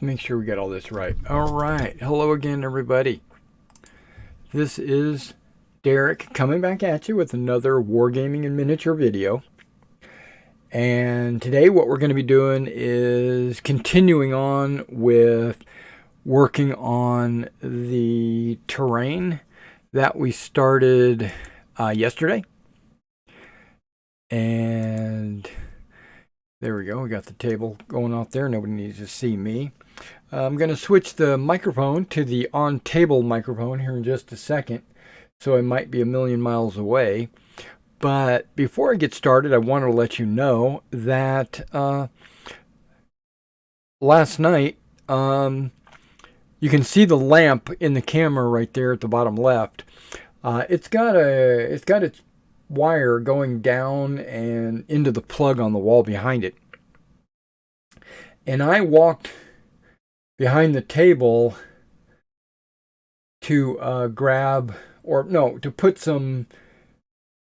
Make sure we get all this right. All right. Hello again, everybody. This is Derek coming back at you with another Wargaming in Miniature video. And today what we're going to be doing is continuing on with working on the terrain that we started yesterday. And there we go. We got the table going out there. Nobody needs to see me. I'm going to switch the microphone to the on-table microphone here in just a second, so I might be a million miles away. But before I get started, I want to let you know that last night, you can see the lamp in the camera right there at the bottom left. It's got its wire going down and into the plug on the wall behind it. And I walked behind the table to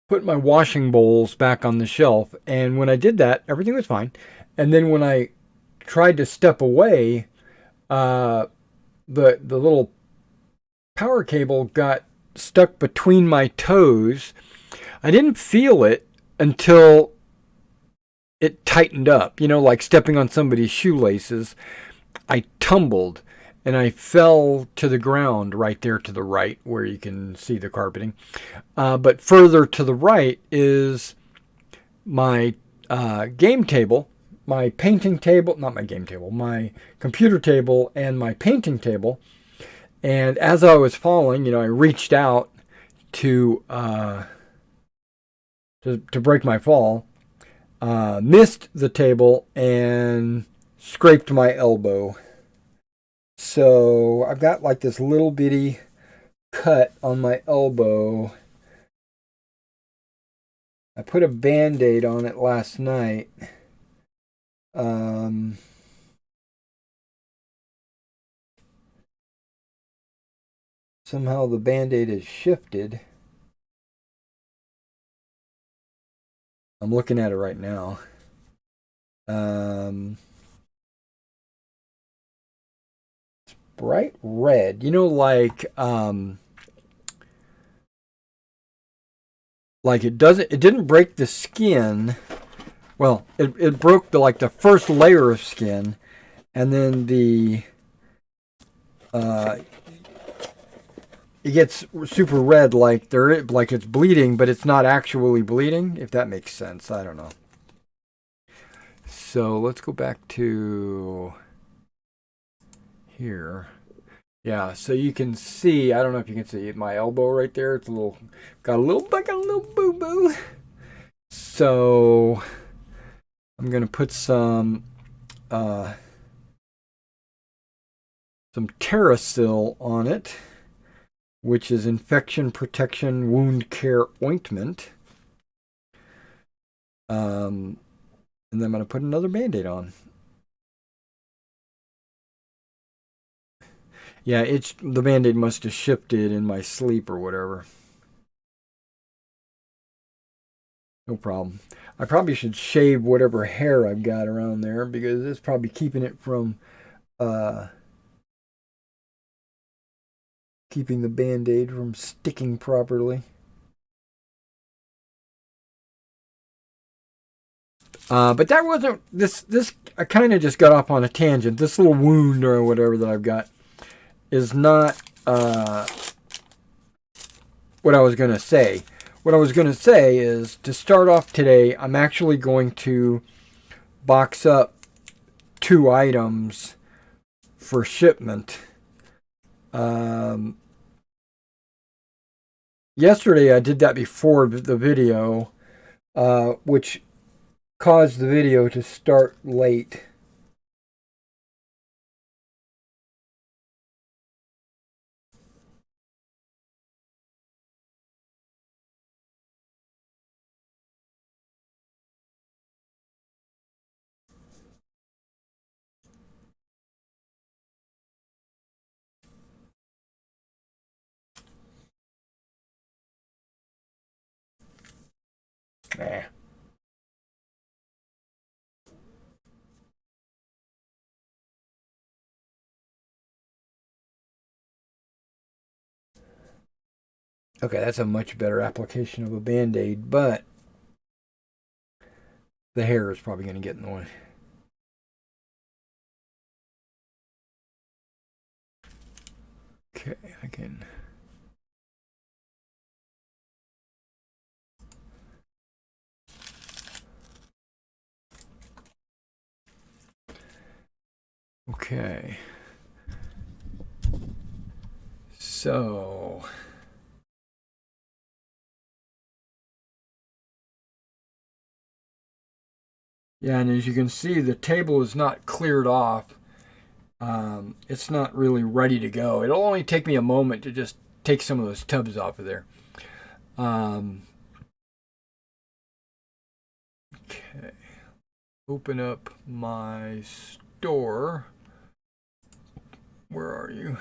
put my washing bowls back on the shelf. And when I did that, everything was fine. And then when I tried to step away, the little power cable got stuck between my toes. I didn't feel it until it tightened up, like stepping on somebody's shoelaces. I tumbled and I fell to the ground right there to the right where you can see the carpeting. But further to the right is my game table, my painting table, not my game table, my computer table and my painting table. And as I was falling, I reached out to break my fall, missed the table and scraped my elbow. So I've got like this little bitty cut on my elbow. I put a Band-Aid on it last night. Somehow the Band-Aid has shifted. I'm looking at it right now. It's bright red. Like it didn't break the skin. Well, it broke the first layer of skin, and then it gets super red, like it's bleeding, but it's not actually bleeding, if that makes sense. I don't know. So let's go back to here. Yeah, so you can see, I don't know if you can see my elbow right there. It's got a little boo-boo. So I'm going to put some Terrasil on it, which is infection protection wound care ointment. And then I'm going to put another Band-Aid on. Yeah, the Band-Aid must have shifted in my sleep or whatever. No problem. I probably should shave whatever hair I've got around there because it's probably keeping it from keeping the Band-Aid from sticking properly. But that wasn't this. I kind of just got off on a tangent. This little wound or whatever that I've got is not what I was going to say. What I was going to say is, to start off today, I'm actually going to box up 2 items for shipment. Yesterday I did that before the video, which caused the video to start late. Nah. Okay, that's a much better application of a Band-Aid, but the hair is probably going to get in the way. Okay, I can... Okay. So... Yeah, and as you can see, the table is not cleared off. It's not really ready to go. It'll only take me a moment to just take some of those tubs off of there. Okay. Open up my store. Where are you?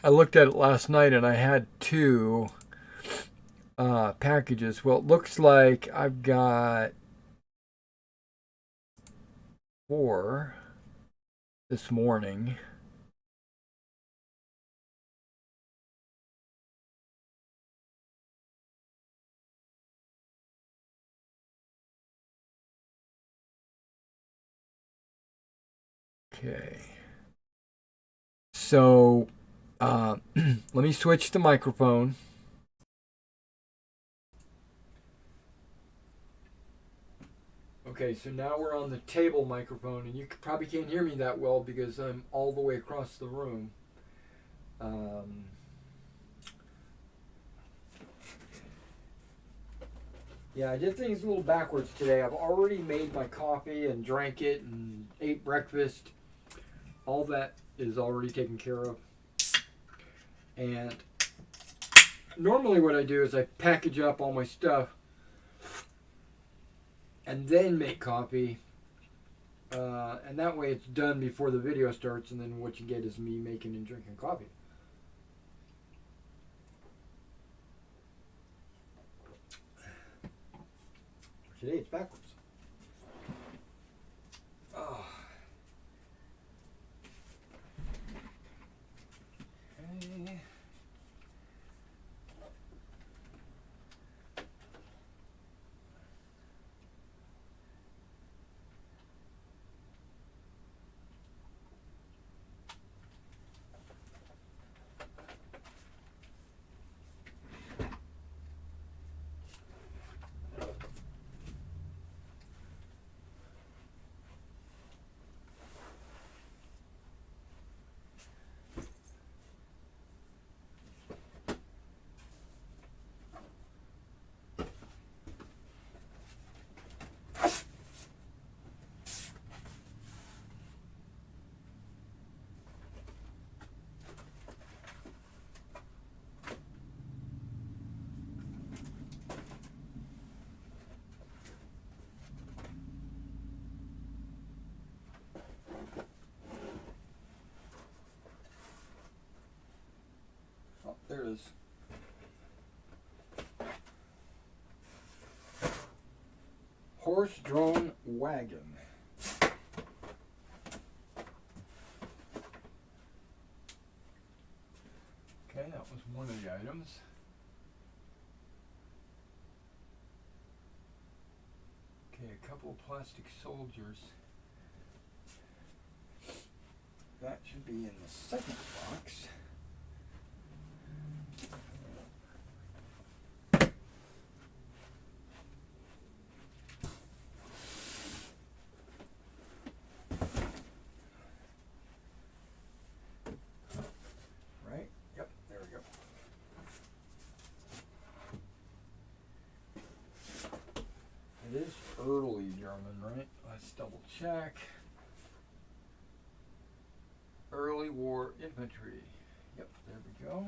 I looked at it last night and I had two packages. Well, it looks like I've got 4 this morning. Okay. So let me switch the microphone. Okay, so now we're on the table microphone, and you probably can't hear me that well because I'm all the way across the room. Yeah, I did things a little backwards today. I've already made my coffee and drank it and ate breakfast. All that is already taken care of. And normally what I do is I package up all my stuff and then make coffee. And that way it's done before the video starts, and then what you get is me making and drinking coffee. Today it's backwards. Oh. Okay. Oh, there it is. Horse-drawn wagon. Okay, that was one of the items. Okay, a couple of plastic soldiers. That should be in the second box. Right? Yep, there we go. It is early German, right? Let's double check. Early war infantry. Yep, there we go.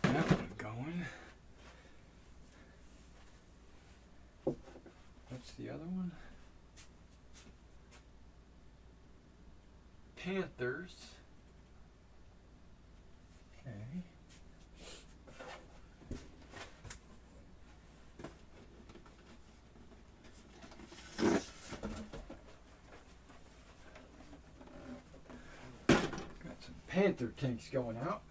Got that one going. What's the other one? Panthers. Okay. Panther tanks going out.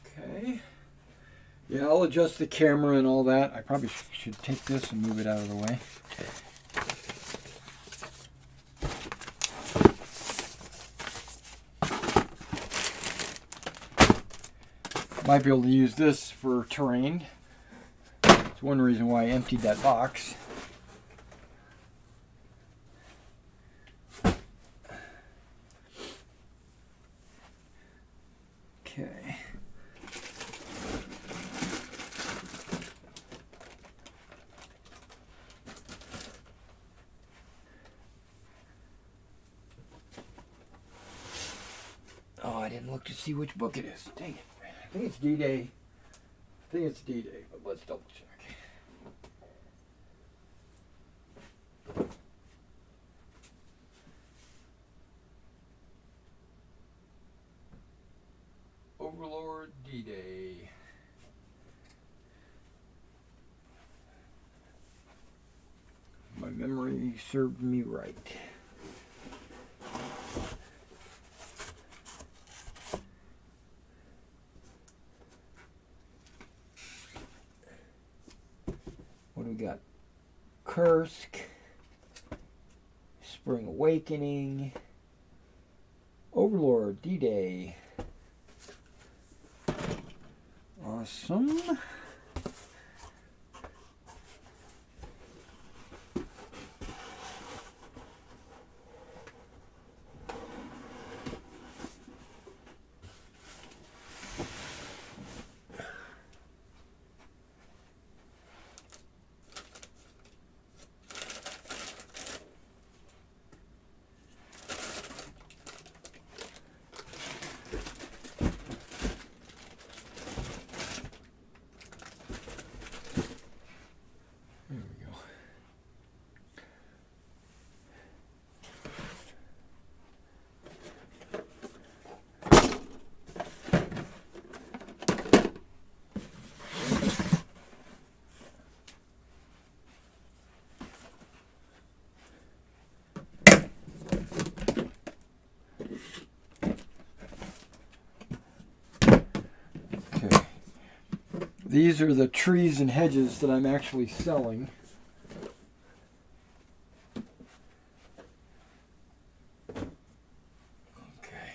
Okay. Yeah, I'll adjust the camera and all that. I probably should take this and move it out of the way. Might be able to use this for terrain. It's one reason why I emptied that box. Okay. Oh, I didn't look to see which book it is. Dang it. I think it's D-Day. I think it's D-Day, but let's double check. Overlord D-Day. My memory served me right. What do we got? Kursk, Spring Awakening, Overlord D-Day. Awesome. These are the trees and hedges that I'm actually selling. Okay.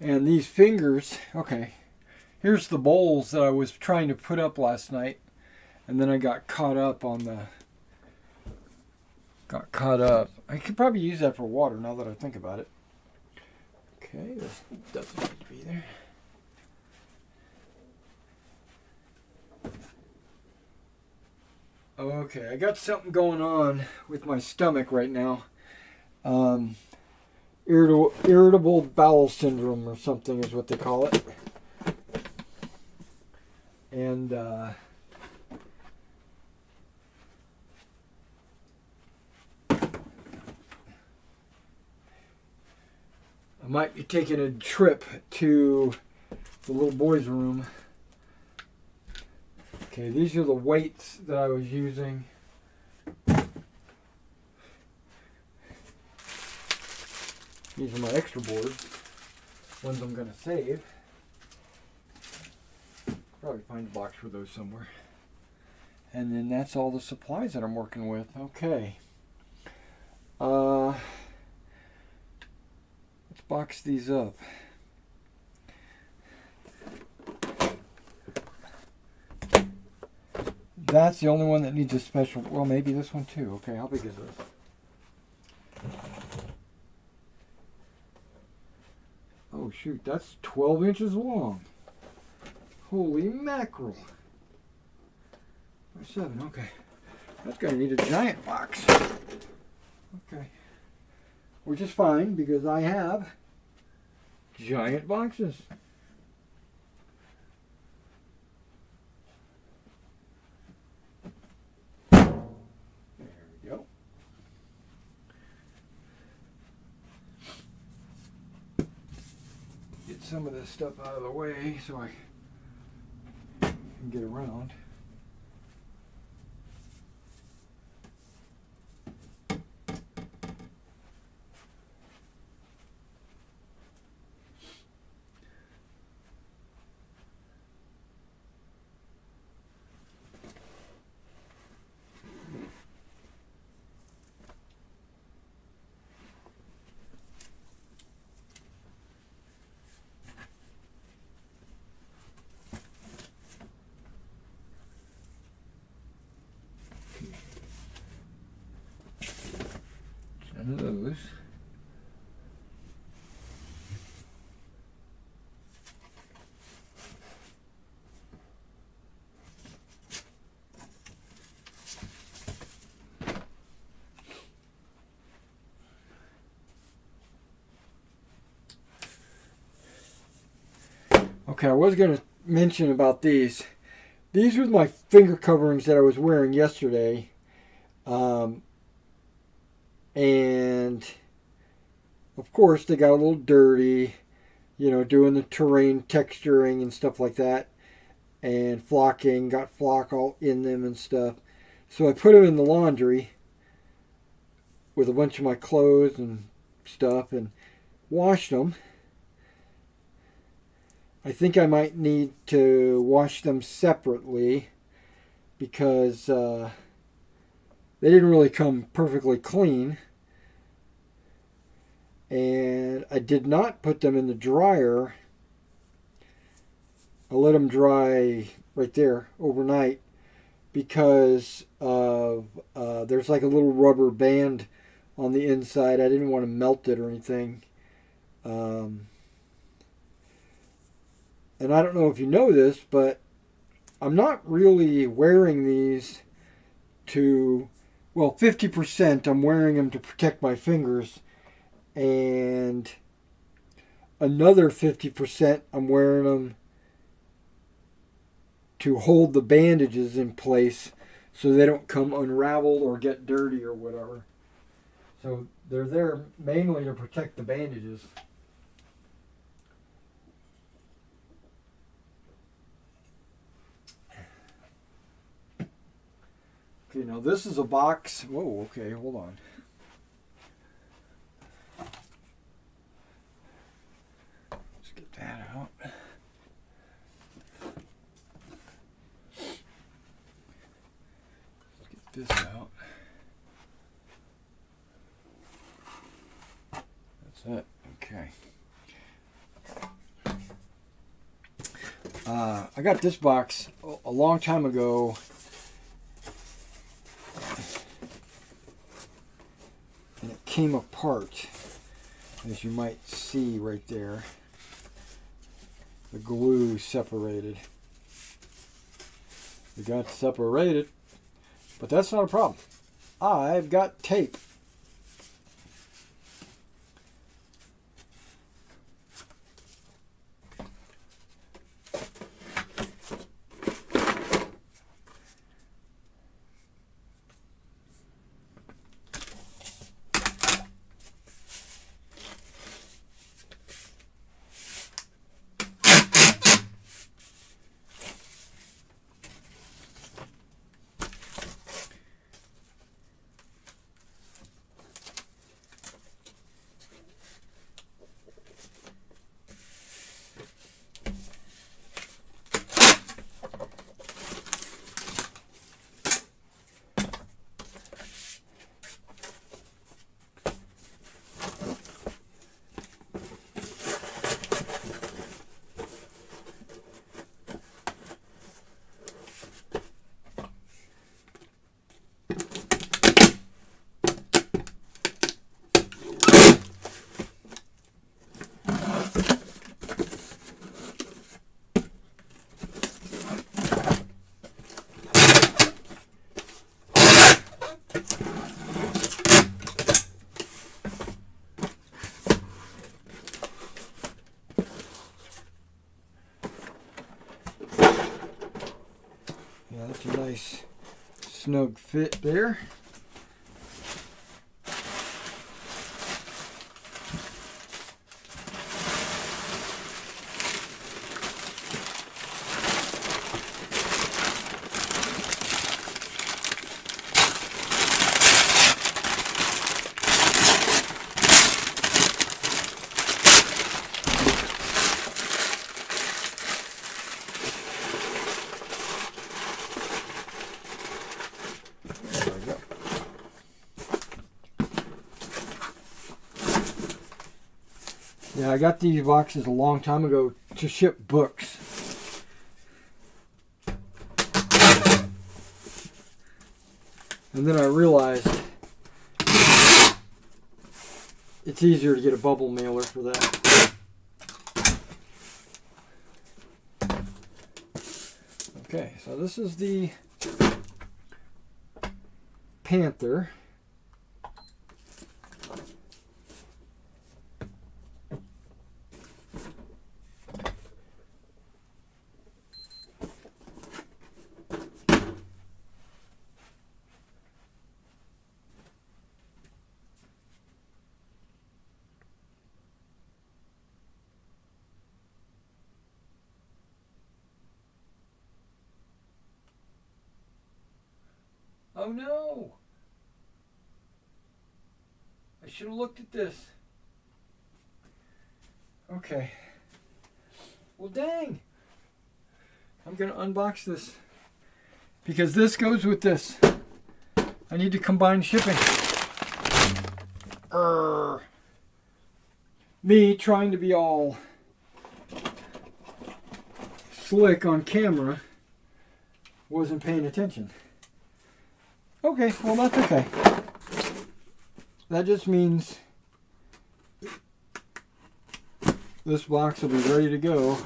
And these fingers, okay, here's the bowls that I was trying to put up last night. And then I got caught up on the... I could probably use that for water now that I think about it. Okay, this doesn't need to be there. Okay, I got something going on with my stomach right now. Irritable bowel syndrome or something is what they call it. And I might be taking a trip to the little boy's room. Okay, these are the weights that I was using. These are my extra boards. Ones I'm going to save. Probably find a box for those somewhere. And then that's all the supplies that I'm working with. Okay. Let's box these up. That's the only one that needs a special... Well, maybe this one too. Okay, how big is this? Oh, shoot. That's 12 inches long. Holy mackerel. Or 7, okay. That's going to need a giant box. Okay. Which is fine because I have giant boxes. Some of this stuff out of the way so I can get around. None of those. Okay, I was going to mention about these. These were my finger coverings that I was wearing yesterday. And of course they got a little dirty, you know, doing the terrain texturing and stuff like that, and flocking, got flock all in them and stuff. So I put them in the laundry with a bunch of my clothes and stuff and washed them. I think I might need to wash them separately because they didn't really come perfectly clean. And I did not put them in the dryer. I let them dry right there overnight because of there's like a little rubber band on the inside. I didn't want to melt it or anything. And I don't know if you know this, but I'm not really wearing these to, well, 50% I'm wearing them to protect my fingers, and another 50% I'm wearing them to hold the bandages in place so they don't come unraveled or get dirty or whatever. So they're there mainly to protect the bandages. Okay, now this is a box. Whoa, okay, hold on. Let's get that out. Let's get this out. That's it. Okay. I got this box a long time ago. And it came apart, as you might see right there. The glue separated. We got separated, but that's not a problem. I've got tape. Yeah, that's a nice snug fit there. Yeah, I got these boxes a long time ago to ship books. And then I realized it's easier to get a bubble mailer for that. Okay, so this is the Panther. Oh no! I should have looked at this. Okay. Well, dang. I'm going to unbox this. Because this goes with this. I need to combine shipping. Me trying to be all slick on camera wasn't paying attention. Okay, well that's okay. That just means this box will be ready to go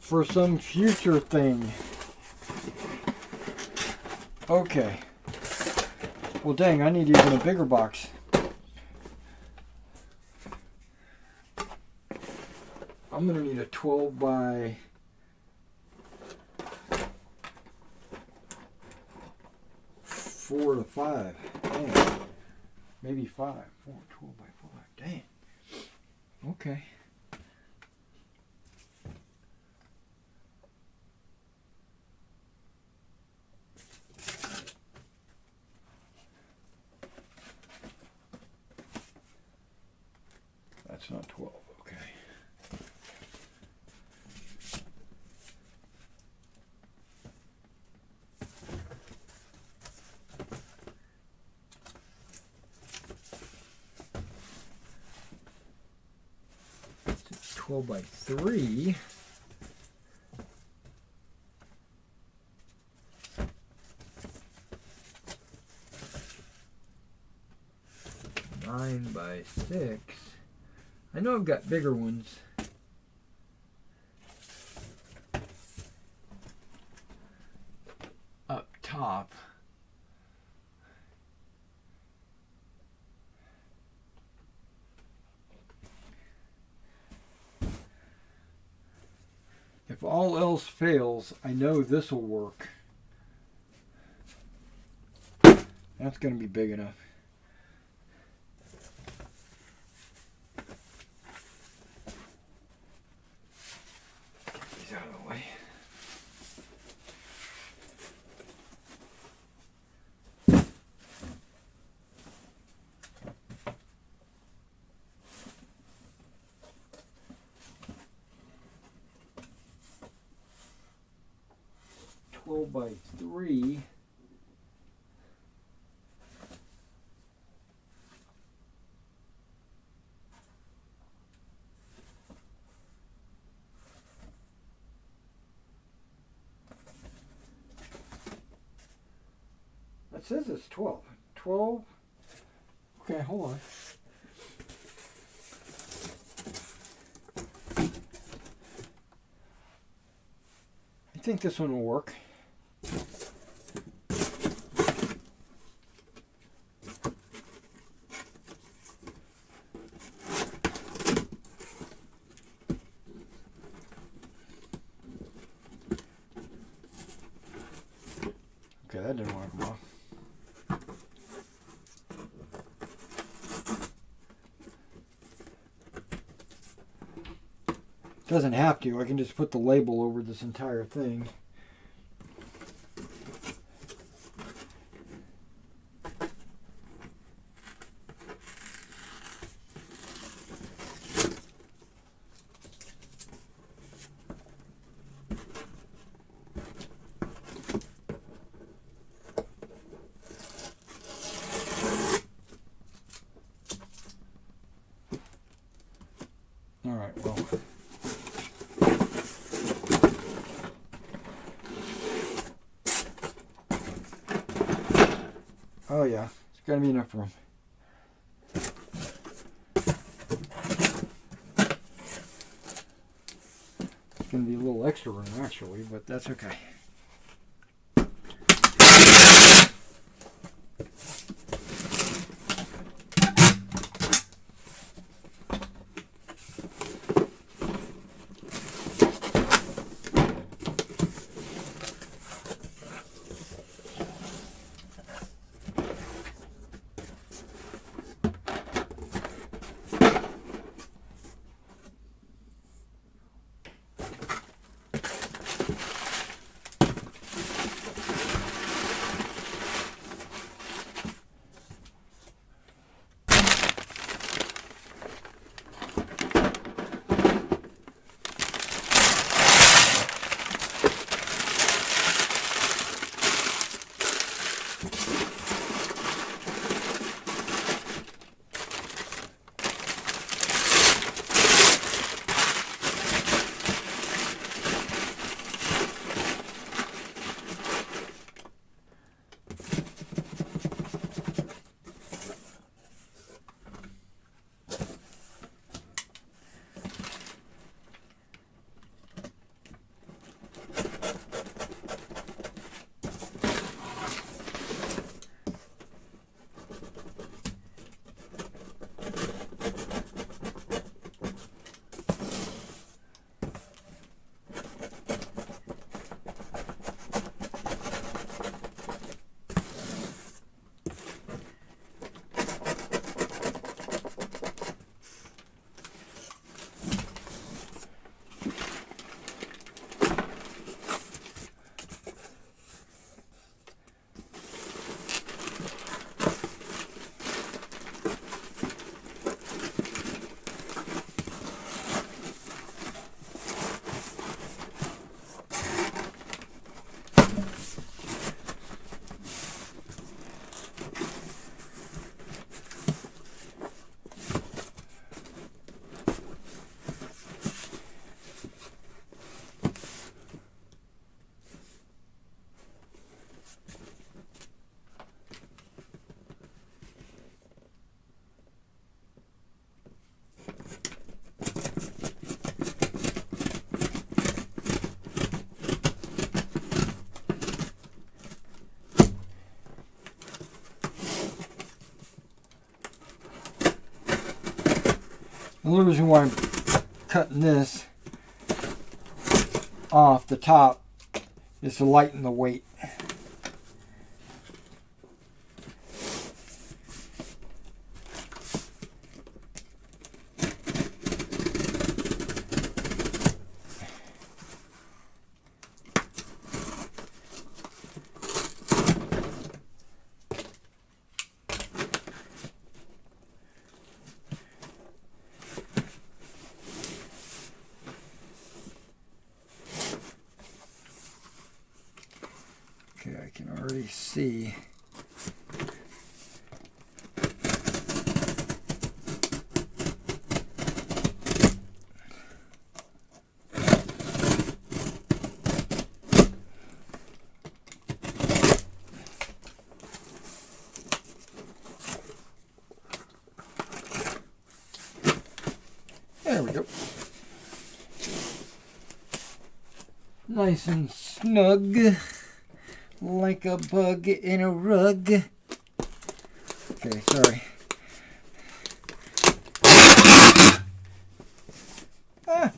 for some future thing. Okay. Well dang, I need even a bigger box. I'm going to need a 12 by 4 to 5. Dang. Maybe 5. 4, 12 by 5. Dang. Okay. That's not 12. Okay. It's 12 by 3. By 6. I know I've got bigger ones. Up top. If all else fails, I know this will work. That's going to be big enough. Out of the way. By 3. It says it's 12. 12. Okay, hold on. I think this one will work. Okay, that didn't work well. Doesn't have to. I can just put the label over this entire thing. All right, well. Oh yeah, it's gotta be enough room. It's gonna be a little extra room actually, but that's okay. The only reason why I'm cutting this off the top is to lighten the weight. Okay, I can already see. There we go. Nice and snug. Like a bug in a rug. Okay, sorry. Ah.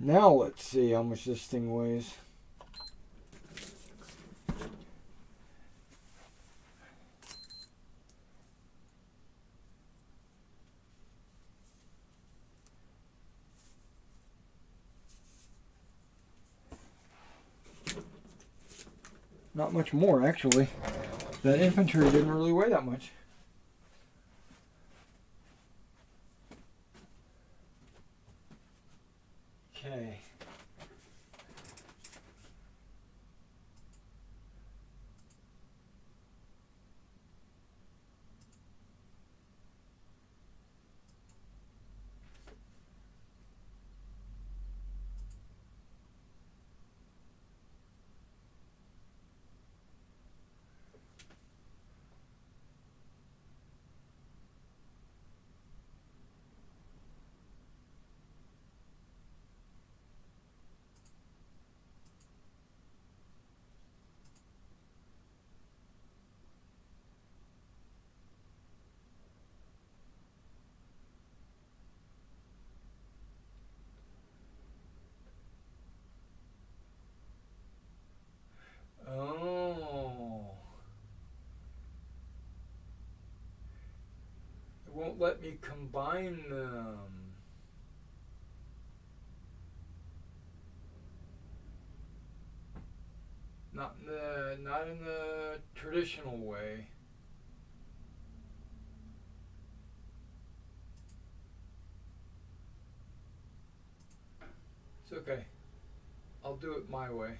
Now let's see how much this thing weighs. Not much more, actually. That infantry didn't really weigh that much. Okay. Oh. It won't let me combine them. Not in the traditional way. It's okay. I'll do it my way.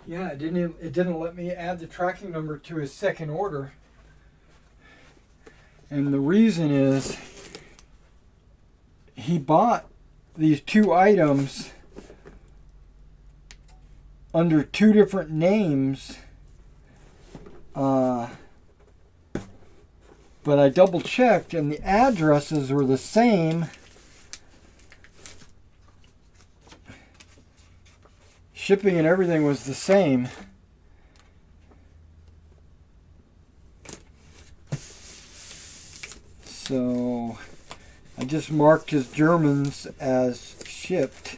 Yeah, it didn't let me add the tracking number to his second order. And the reason is he bought these two items under two different names. But I double checked and the addresses were the same. Shipping and everything was the same. So I just marked his Germans as shipped.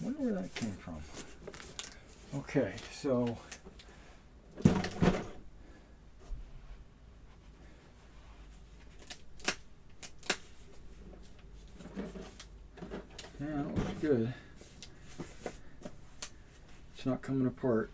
I wonder where that came from. Okay, so good. It's not coming apart.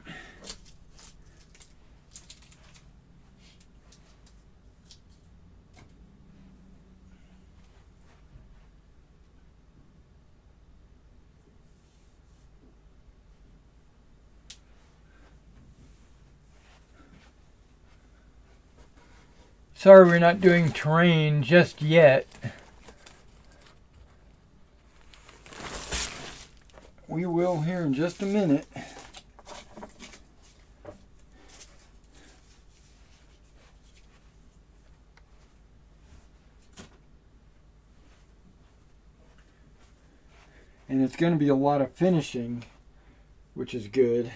Sorry we're not doing terrain just yet. We will here in just a minute. And it's going to be a lot of finishing, which is good.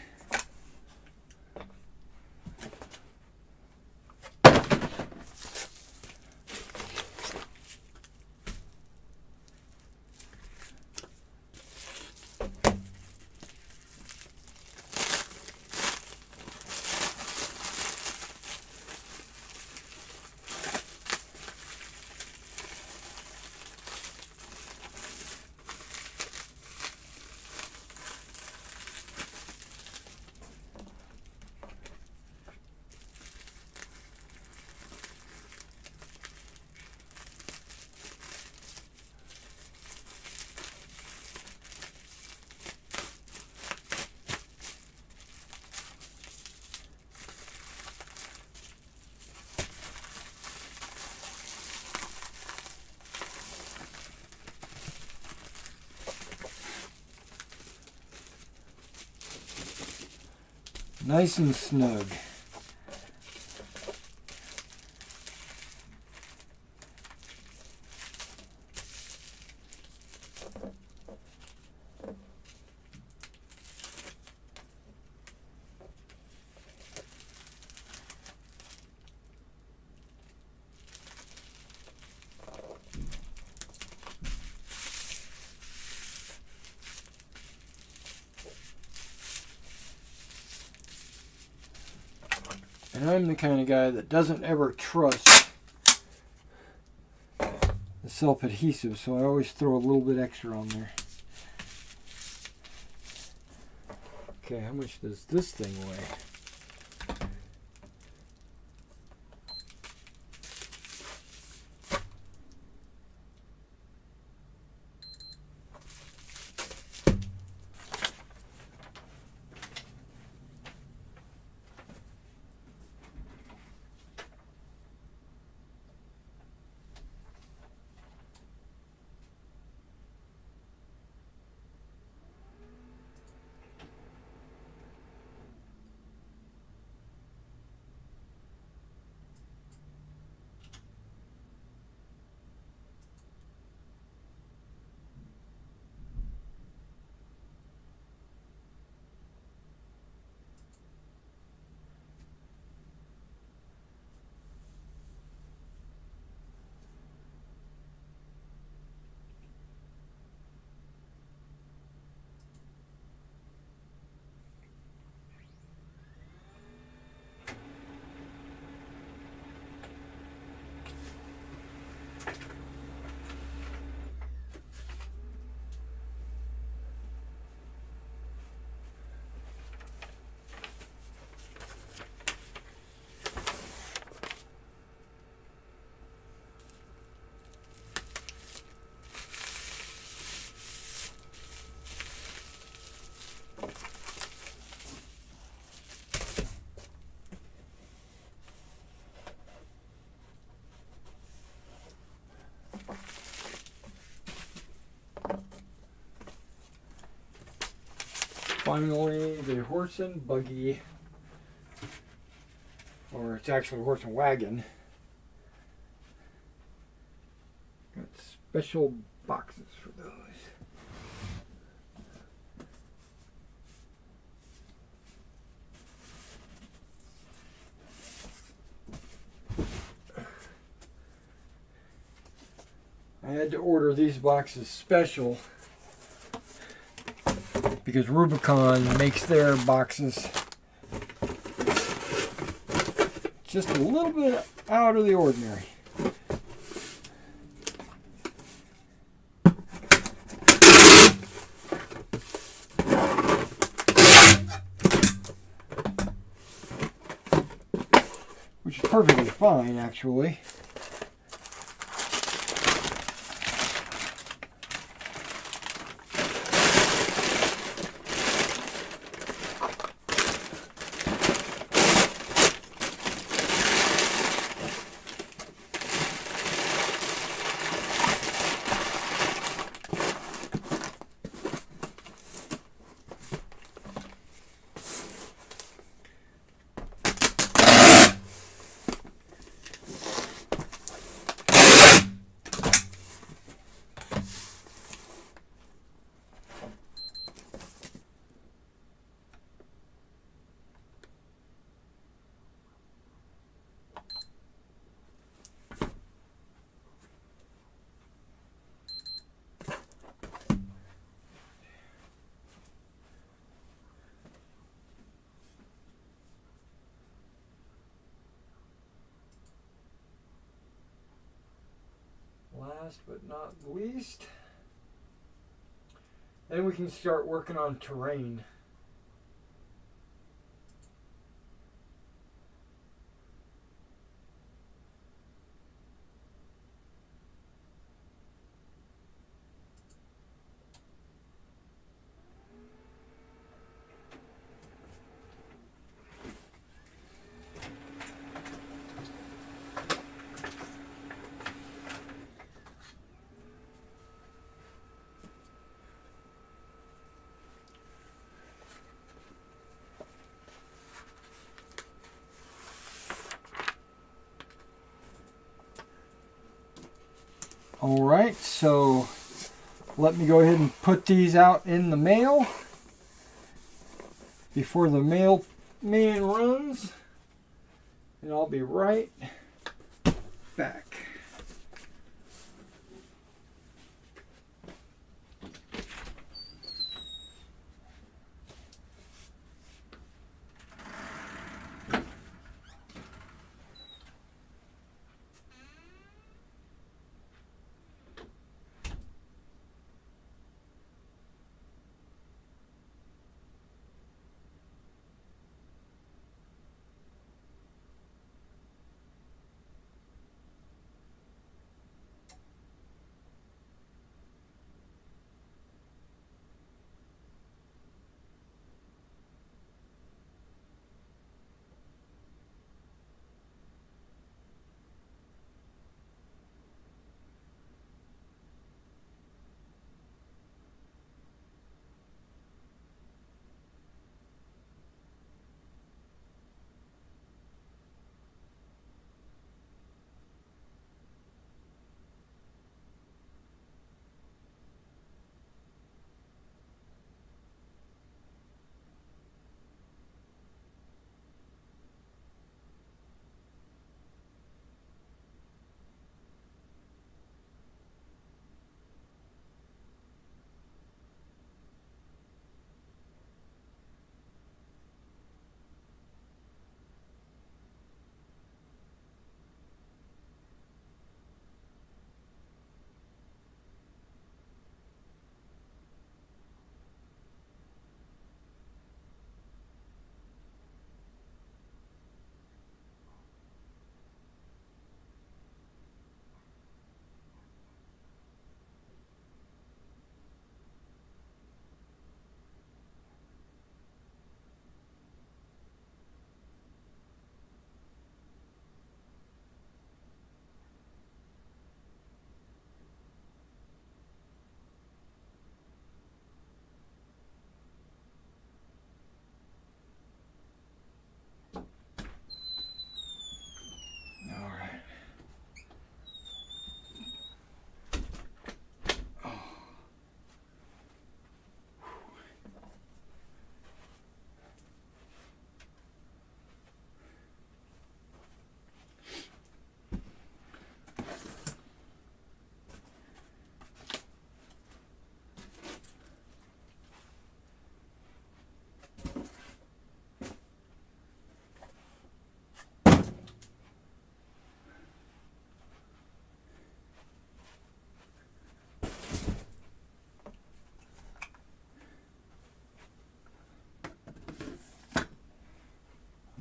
Nice and snug. And I'm the kind of guy that doesn't ever trust the self-adhesive, so I always throw a little bit extra on there. Okay, how much does this thing weigh? Finally, the horse and buggy, or it's actually a horse and wagon. Got special boxes for those. I had to order these boxes special because Rubicon makes their boxes just a little bit out of the ordinary. perfectly fine, actually. Last but not least, then we can start working on terrain. All right, so let me go ahead and put these out in the mail before the mailman runs, and I'll be right back.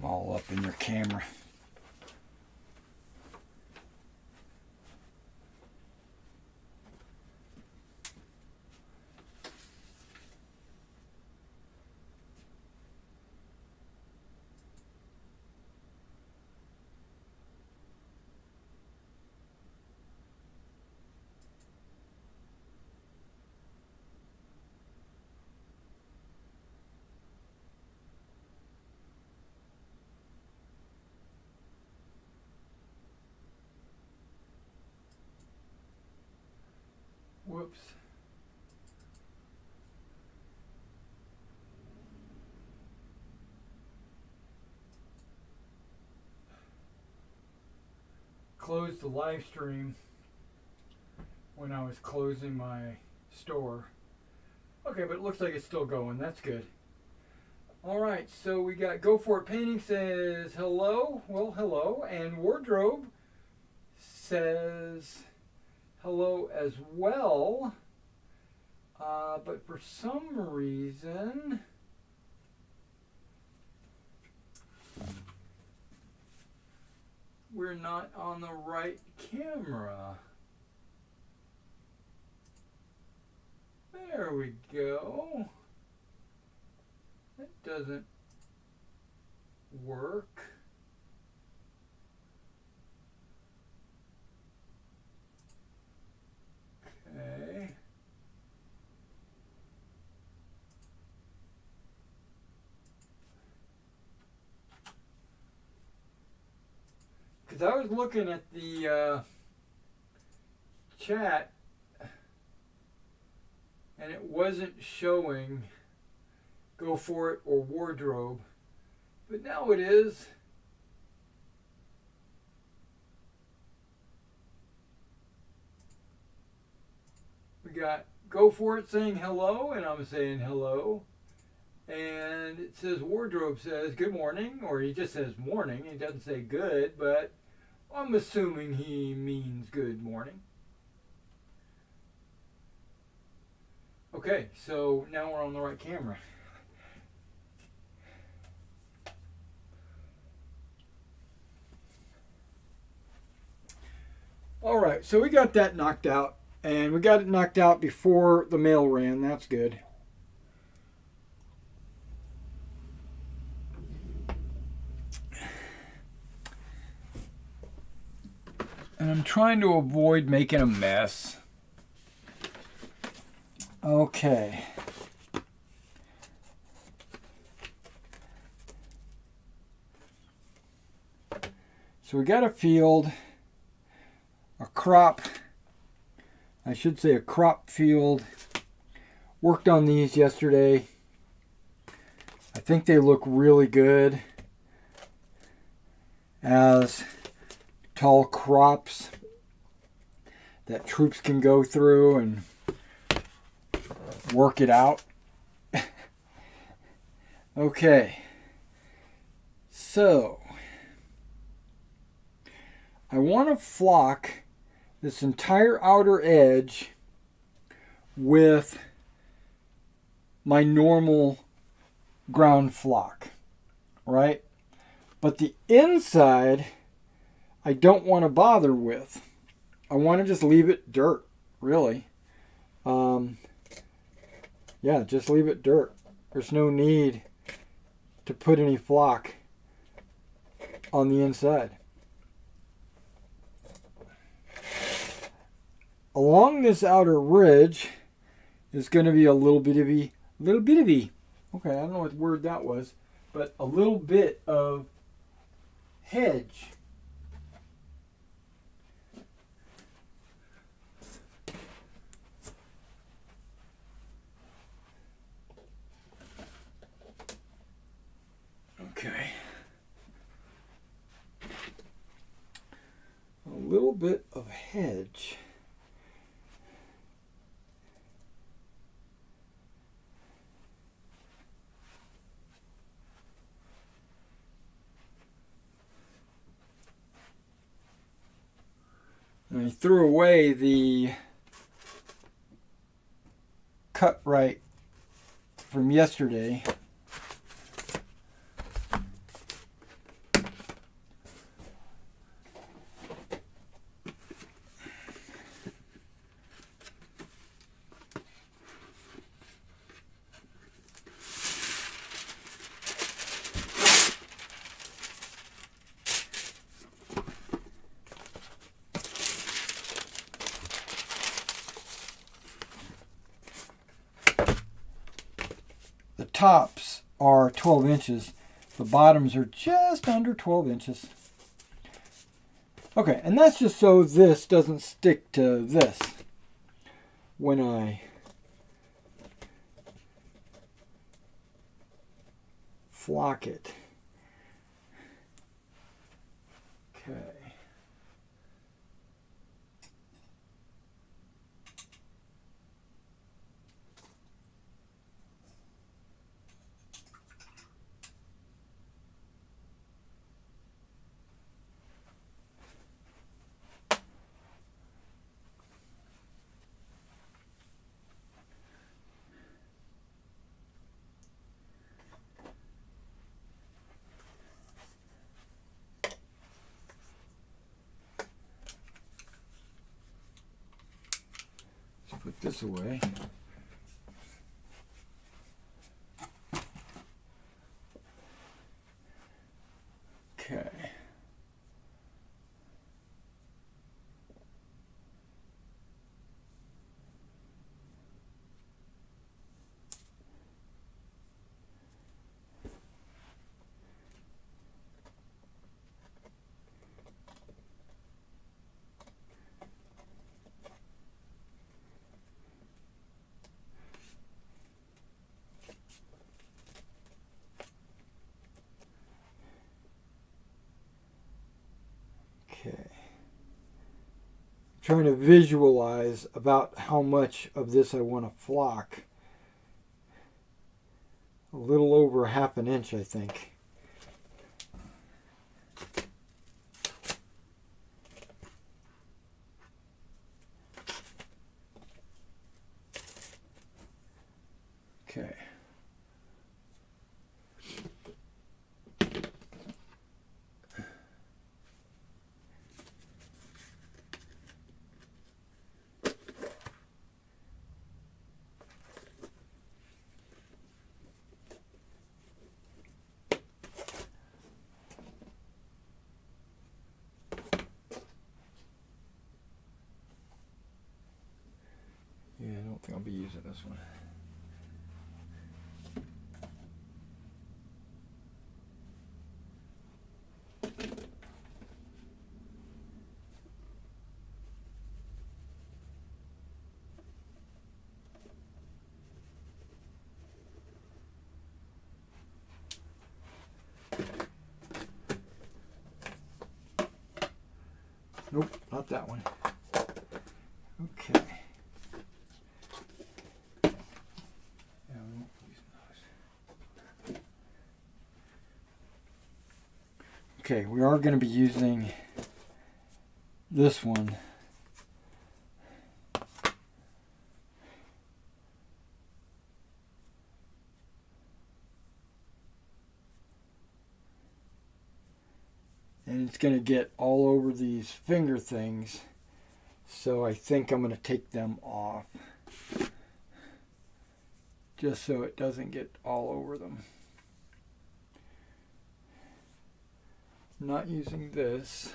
I'm all up in your camera. Whoops. Closed the live stream when I was closing my store. Okay, but it looks like it's still going. That's good. All right, so we got Go For It Painting says hello. Well, hello. And Wardrobe says hello as well. But for some reason, we're not on the right camera. There we go. That doesn't work. Okay. Because I was looking at the chat and it wasn't showing Go For It or Wardrobe, but now it is. We got Go For It saying hello, and I'm saying hello. And it says Wardrobe says good morning, or he just says morning. He doesn't say good, but I'm assuming he means good morning. Okay, so now we're on the right camera. All right, so we got that knocked out, and we got it knocked out before the mail ran. That's good. And I'm trying to avoid making a mess. Okay. So we got a field, a crop, I should say a crop field. Worked on these yesterday. I think they look really good as tall crops that troops can go through and work it out. Okay, so I want to flock this entire outer edge with my normal ground flock, right? But the inside I don't want to bother with. I want to just leave it dirt, really. Yeah, just leave it dirt. There's no need to put any flock on the inside. Along this outer ridge is going to be a little bit of, okay, I don't know what word that was, but a little bit of hedge. Okay. A little bit of hedge. And I threw away the cut right from yesterday. Tops are 12 inches. The bottoms are just under 12 inches. Okay, and that's just so this doesn't stick to this. when I flock it. Okay. Let's put this away. Okay. Okay. Trying to visualize about how much of this I want to flock. A little over half an inch, I think. Okay. Yeah, I don't think I'll be using this one. Nope, not that one. Okay. Okay, we are going to be using this one. And it's going to get all over these finger things. So I think I'm going to take them off. Just so it doesn't get all over them. I'm not using this.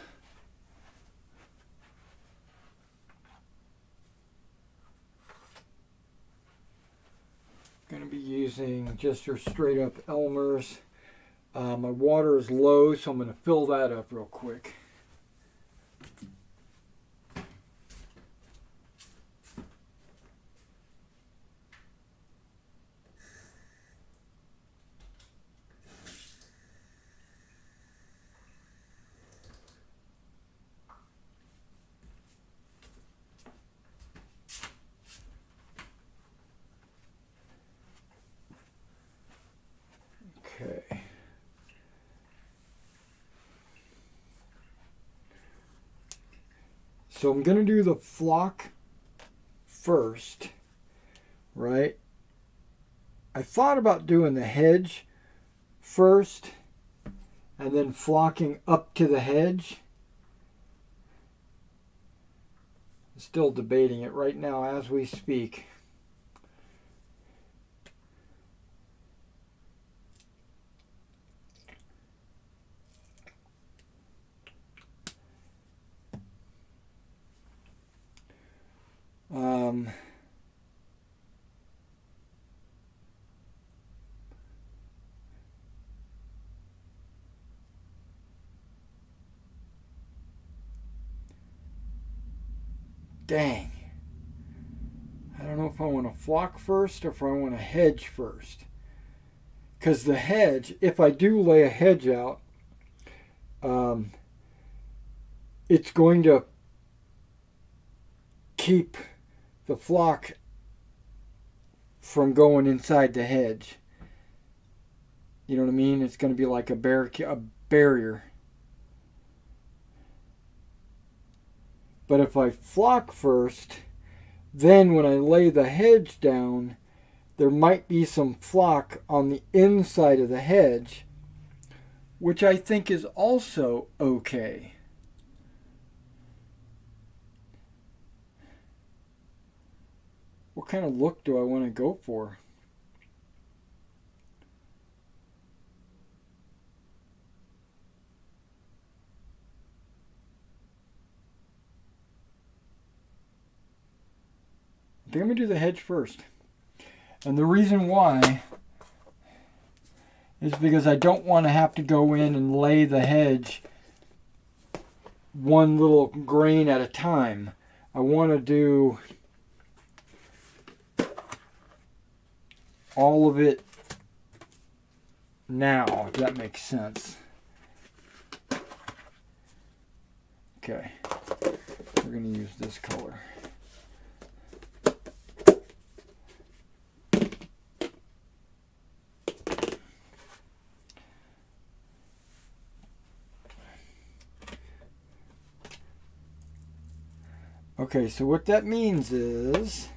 I'm going to be using just your straight up Elmer's. My water is low, so I'm going to fill that up real quick. Okay. So I'm going to do the flock first, right? I thought about doing the hedge first and then flocking up to the hedge. I'm still debating it right now as we speak. Dang. I don't know if I want to flock first or if I want to hedge first. Because the hedge, if I do lay a hedge out, it's going to keep the flock from going inside the hedge. You know what I mean? It's going to be like a barrier. But if I flock first, then when I lay the hedge down, there might be some flock on the inside of the hedge, which I think is also okay. What kind of look do I want to go for? I think I'm going to do the hedge first. And the reason why is because I don't want to have to go in and lay the hedge one little grain at a time. I want to do all of it now, if that makes sense. Okay, we're going to use this color. Okay, so what that means is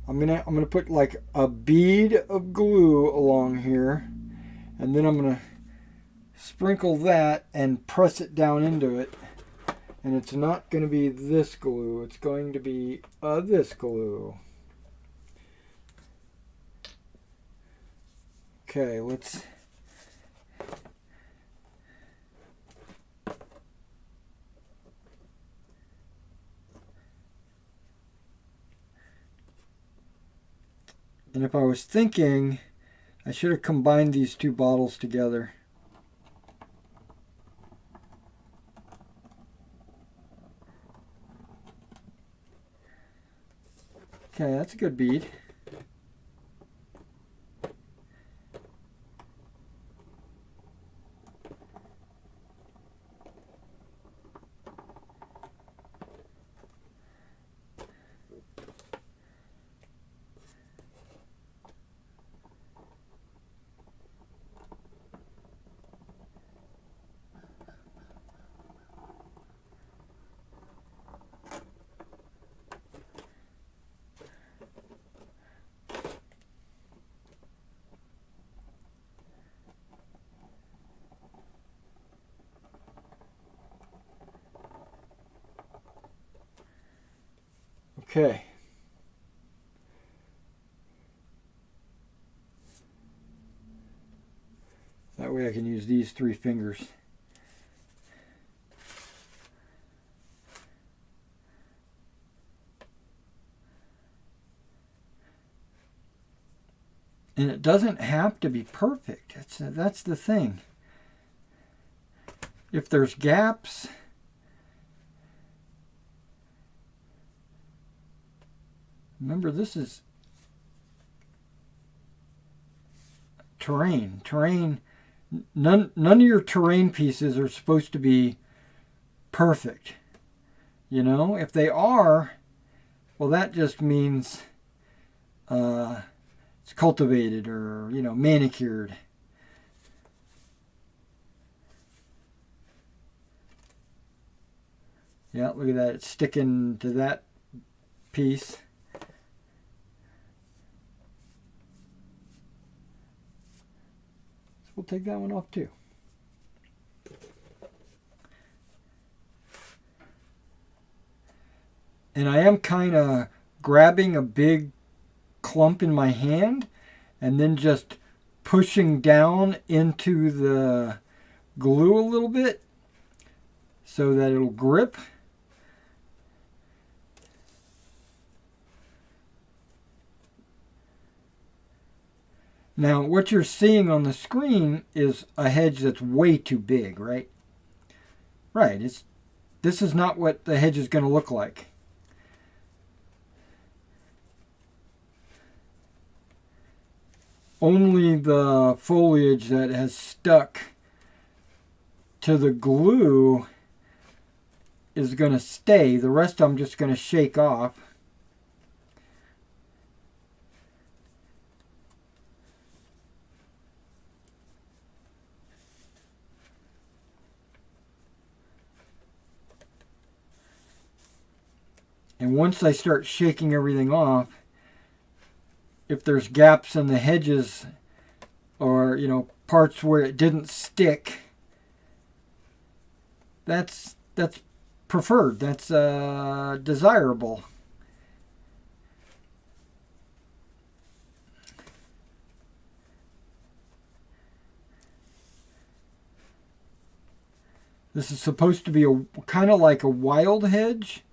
I'm gonna put like a bead of glue along here, and then I'm gonna sprinkle that and press it down into it. And it's not going to be this glue, it's going to be this glue. Okay, let's and if I was thinking, I should have combined these two bottles together. Okay, that's a good bead. Okay. That way I can use these 3 fingers. And it doesn't have to be perfect. That's the thing. If there's gaps, remember this is terrain. None of your terrain pieces are supposed to be perfect. You know, if they are, well, that just means it's cultivated or, you know, manicured. Yeah, look at that. It's sticking to that piece. So we'll take that one off too. And I am kind of grabbing a big clump in my hand and then just pushing down into the glue a little bit so that it'll grip. Now, what you're seeing on the screen is a hedge that's way too big, right? Right. This is not what the hedge is going to look like. only the foliage that has stuck to the glue is going to stay. The rest I'm just going to shake off. And once I start shaking everything off, if there's gaps in the hedges or, you know, parts where it didn't stick, that's preferred. That's desirable. This is supposed to be a kind of like a wild hedge,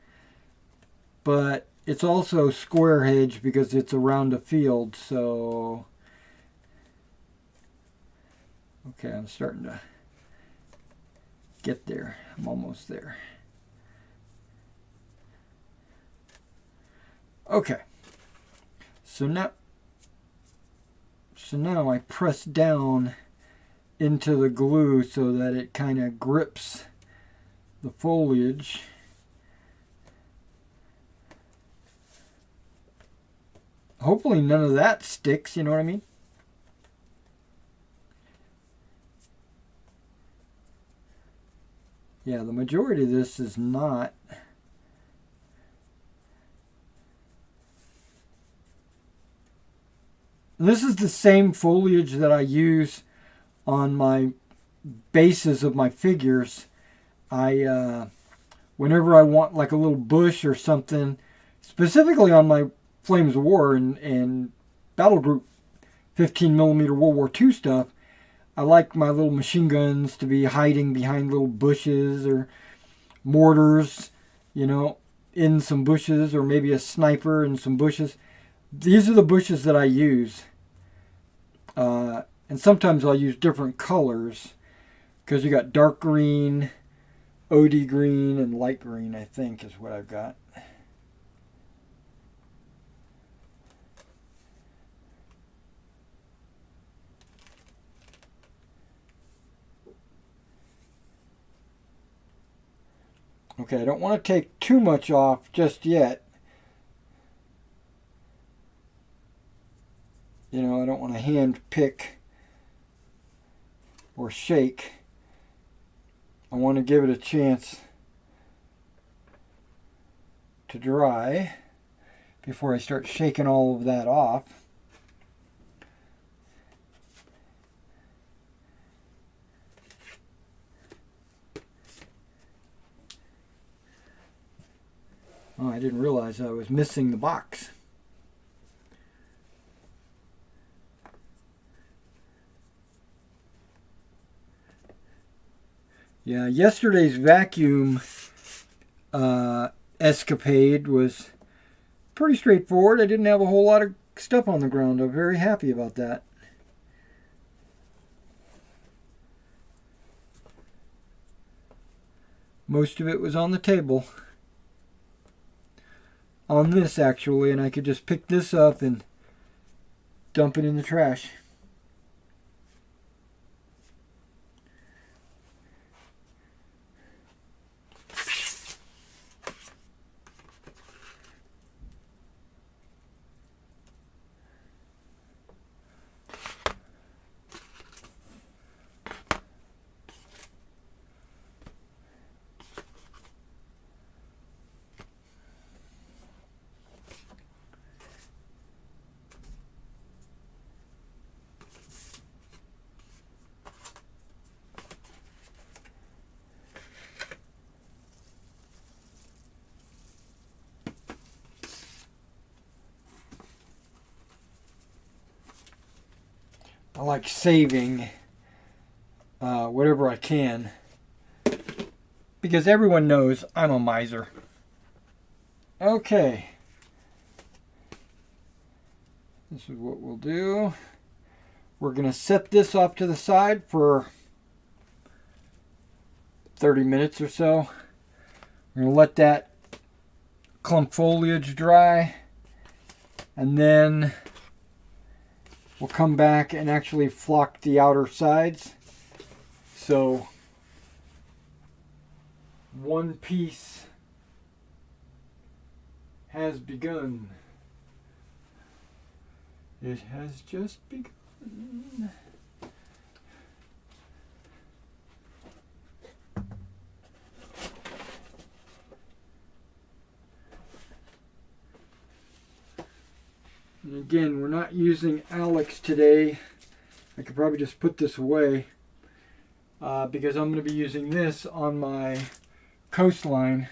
but it's also square hedge because it's around a field. So, okay, I'm starting to get there. I'm almost there. Okay. So now I press down into the glue so that it kind of grips the foliage. Hopefully none of that sticks, you know what I mean? Yeah, the majority of this is not. This is the same foliage that I use on my bases of my figures. Whenever I want like a little bush or something, specifically on my Flames of War and Battle Group 15mm World War II stuff, I like my little machine guns to be hiding behind little bushes or mortars, you know, in some bushes, or maybe a sniper in some bushes. These are the bushes that I use. And sometimes I'll use different colors because you got dark green, OD green, and light green, I think is what I've got. Okay, I don't want to take too much off just yet. You know, I don't want to hand pick or shake. I want to give it a chance to dry before I start shaking all of that off. Oh, I didn't realize I was missing the box. Yeah, yesterday's vacuum escapade was pretty straightforward. I didn't have a whole lot of stuff on the ground. I'm very happy about that. Most of it was on the table. On this, actually, and I could just pick this up and dump it in the trash. I like saving whatever I can because everyone knows I'm a miser. Okay. This is what we'll do. We're going to set this off to the side for 30 minutes or so. We're going to let that clump foliage dry. And then will come back and actually flock the outer sides. So one piece has begun. It has just begun. And again, we're not using Alex today. I could probably just put this away because I'm going to be using this on my coastline.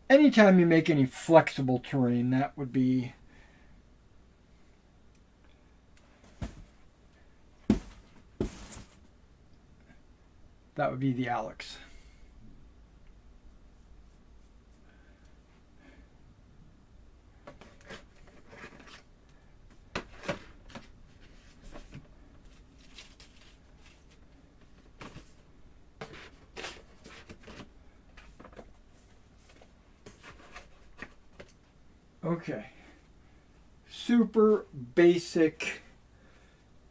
Anytime you make any flexible terrain, that would be the Alex. Okay, super basic,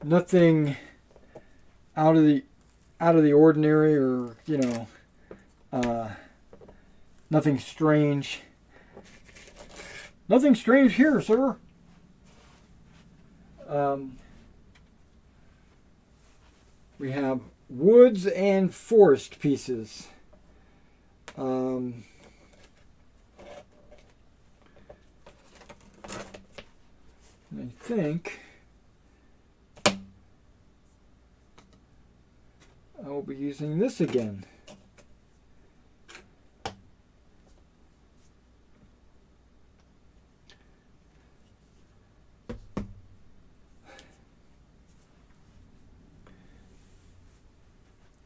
nothing out of the ordinary, or nothing strange. Nothing strange here, sir. We have woods and forest pieces. I think I will be using this again.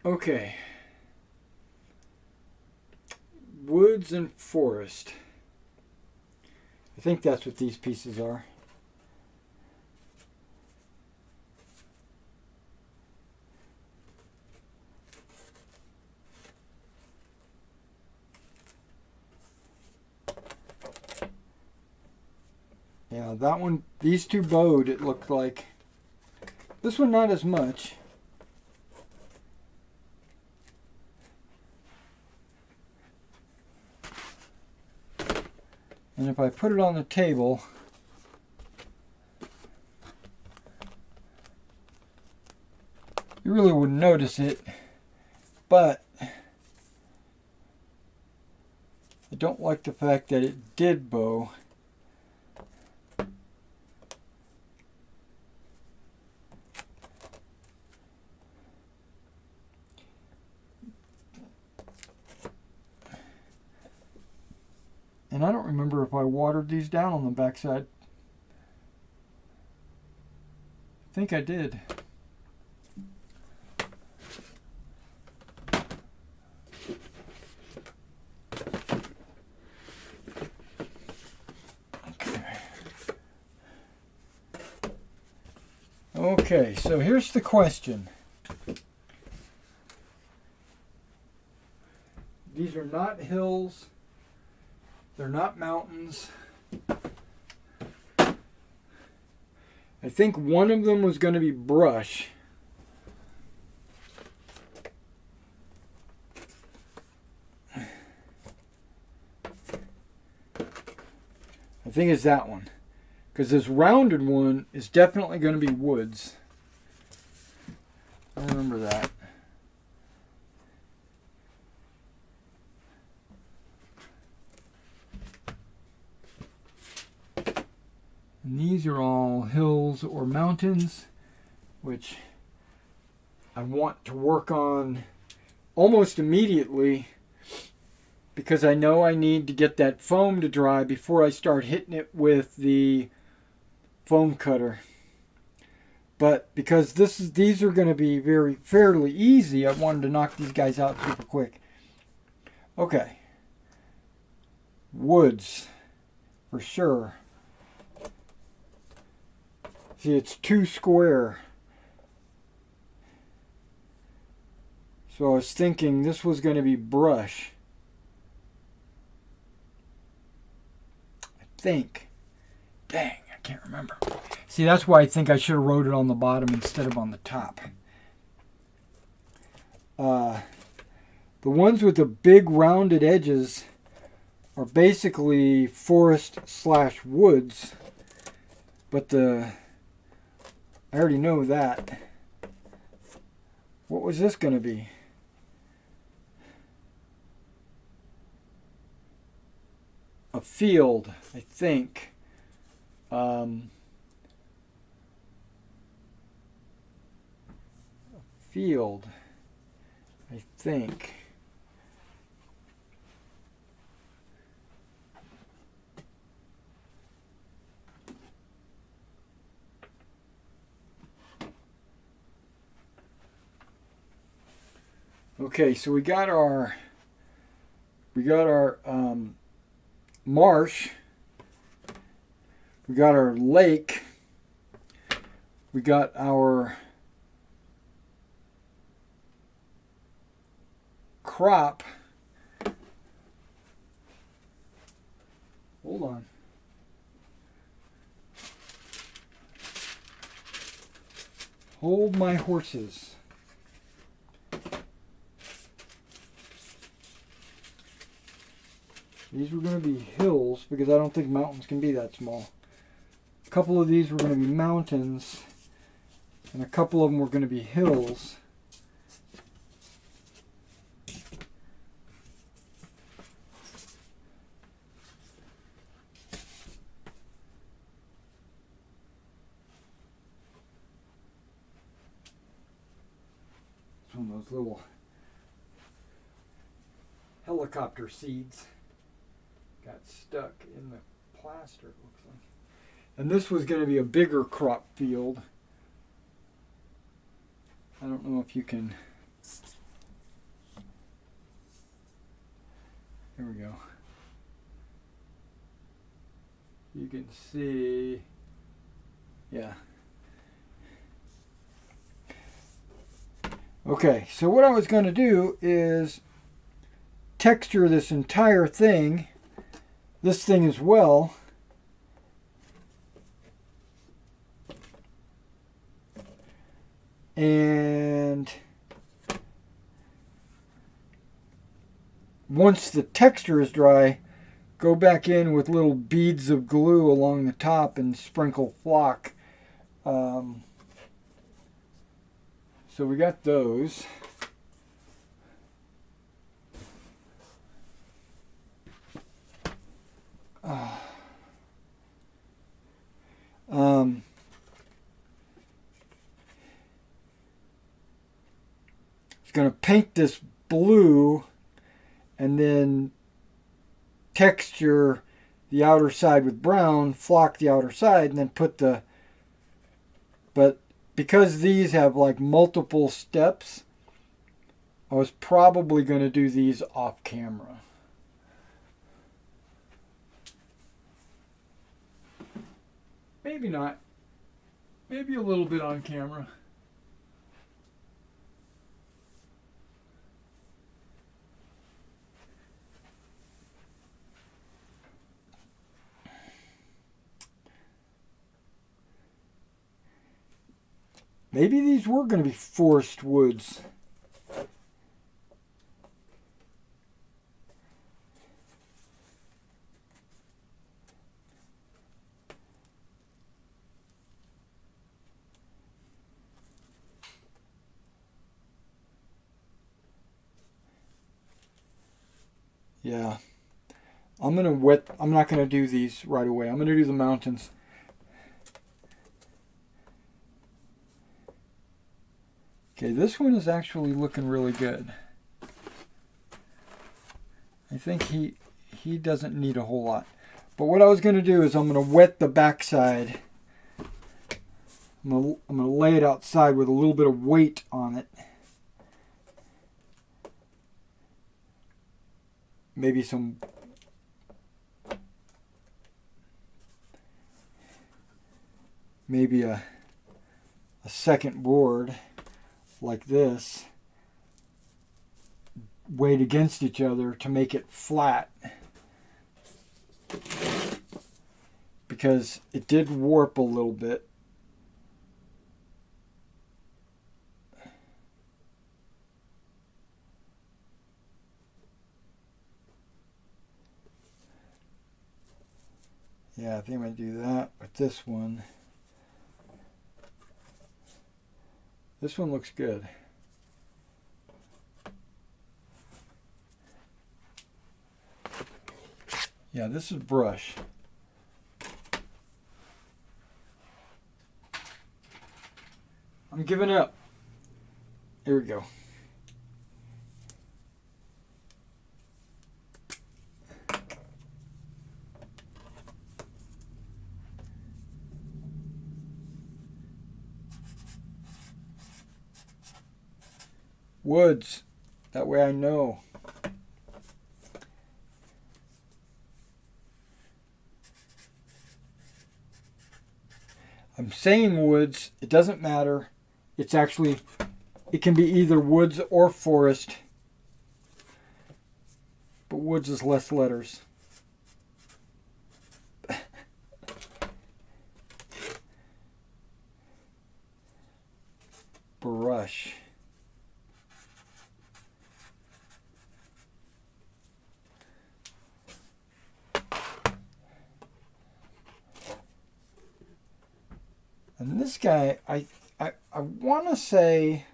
Okay. Woods and forest. I think that's what these pieces are. Yeah, that one, these two bowed, it looked like. This one not as much. And if I put it on the table, you really wouldn't notice it, but I don't like the fact that it did bow. And I don't remember if I watered these down on the backside. I think I did. Okay, so here's the question. These are not hills. They're not mountains. I think one of them was going to be brush. I think it's that one. Because this rounded one is definitely going to be woods. I remember that. And these are all hills or mountains, which I want to work on almost immediately, because I know I need to get that foam to dry before I start hitting it with the foam cutter. But because these are going to be fairly easy, I wanted to knock these guys out super quick. Okay. Woods, for sure. See, it's 2 square. So I was thinking this was going to be brush. think. Dang, I can't remember. See, that's why I think I should have wrote it on the bottom instead of on the top. The ones with the big rounded edges are basically forest/woods, but I already know that. What was this going to be? A field, I think. A field, I think. Okay, so we got our marsh, we got our lake, we got our crop. Hold on. Hold my horses. These were going to be hills because I don't think mountains can be that small. A couple of these were going to be mountains and a couple of them were going to be hills. Some of those little helicopter seeds got stuck in the plaster, it looks like. And this was going to be a bigger crop field. I don't know if you can... There we go. You can see... Yeah. Okay, so what I was going to do is texture this entire thing, this thing as well. And once the texture is dry, go back in with little beads of glue along the top and sprinkle flock. So we got those. It's going to paint this blue and then texture the outer side with brown, flock the outer side, and then put the... But because these have like multiple steps, I was probably going to do these off camera. Maybe not. Maybe a little bit on camera. Maybe these were going to be forest woods. Yeah. I'm not going to do these right away. I'm going to do the mountains. Okay, this one is actually looking really good. I think he doesn't need a whole lot. But what I was going to do is I'm going to wet the backside. I'm going to lay it outside with a little bit of weight on it. Maybe a second board like this, weighed against each other to make it flat. because it did warp a little bit. Yeah, I think I'm going to do that with this one. This one looks good. Yeah, this is brush. I'm giving up. Here we go. Woods. That way I know. I'm saying woods. It doesn't matter. It's actually, it can be either woods or forest. But woods is less letters. Brush. And this guy, I want to say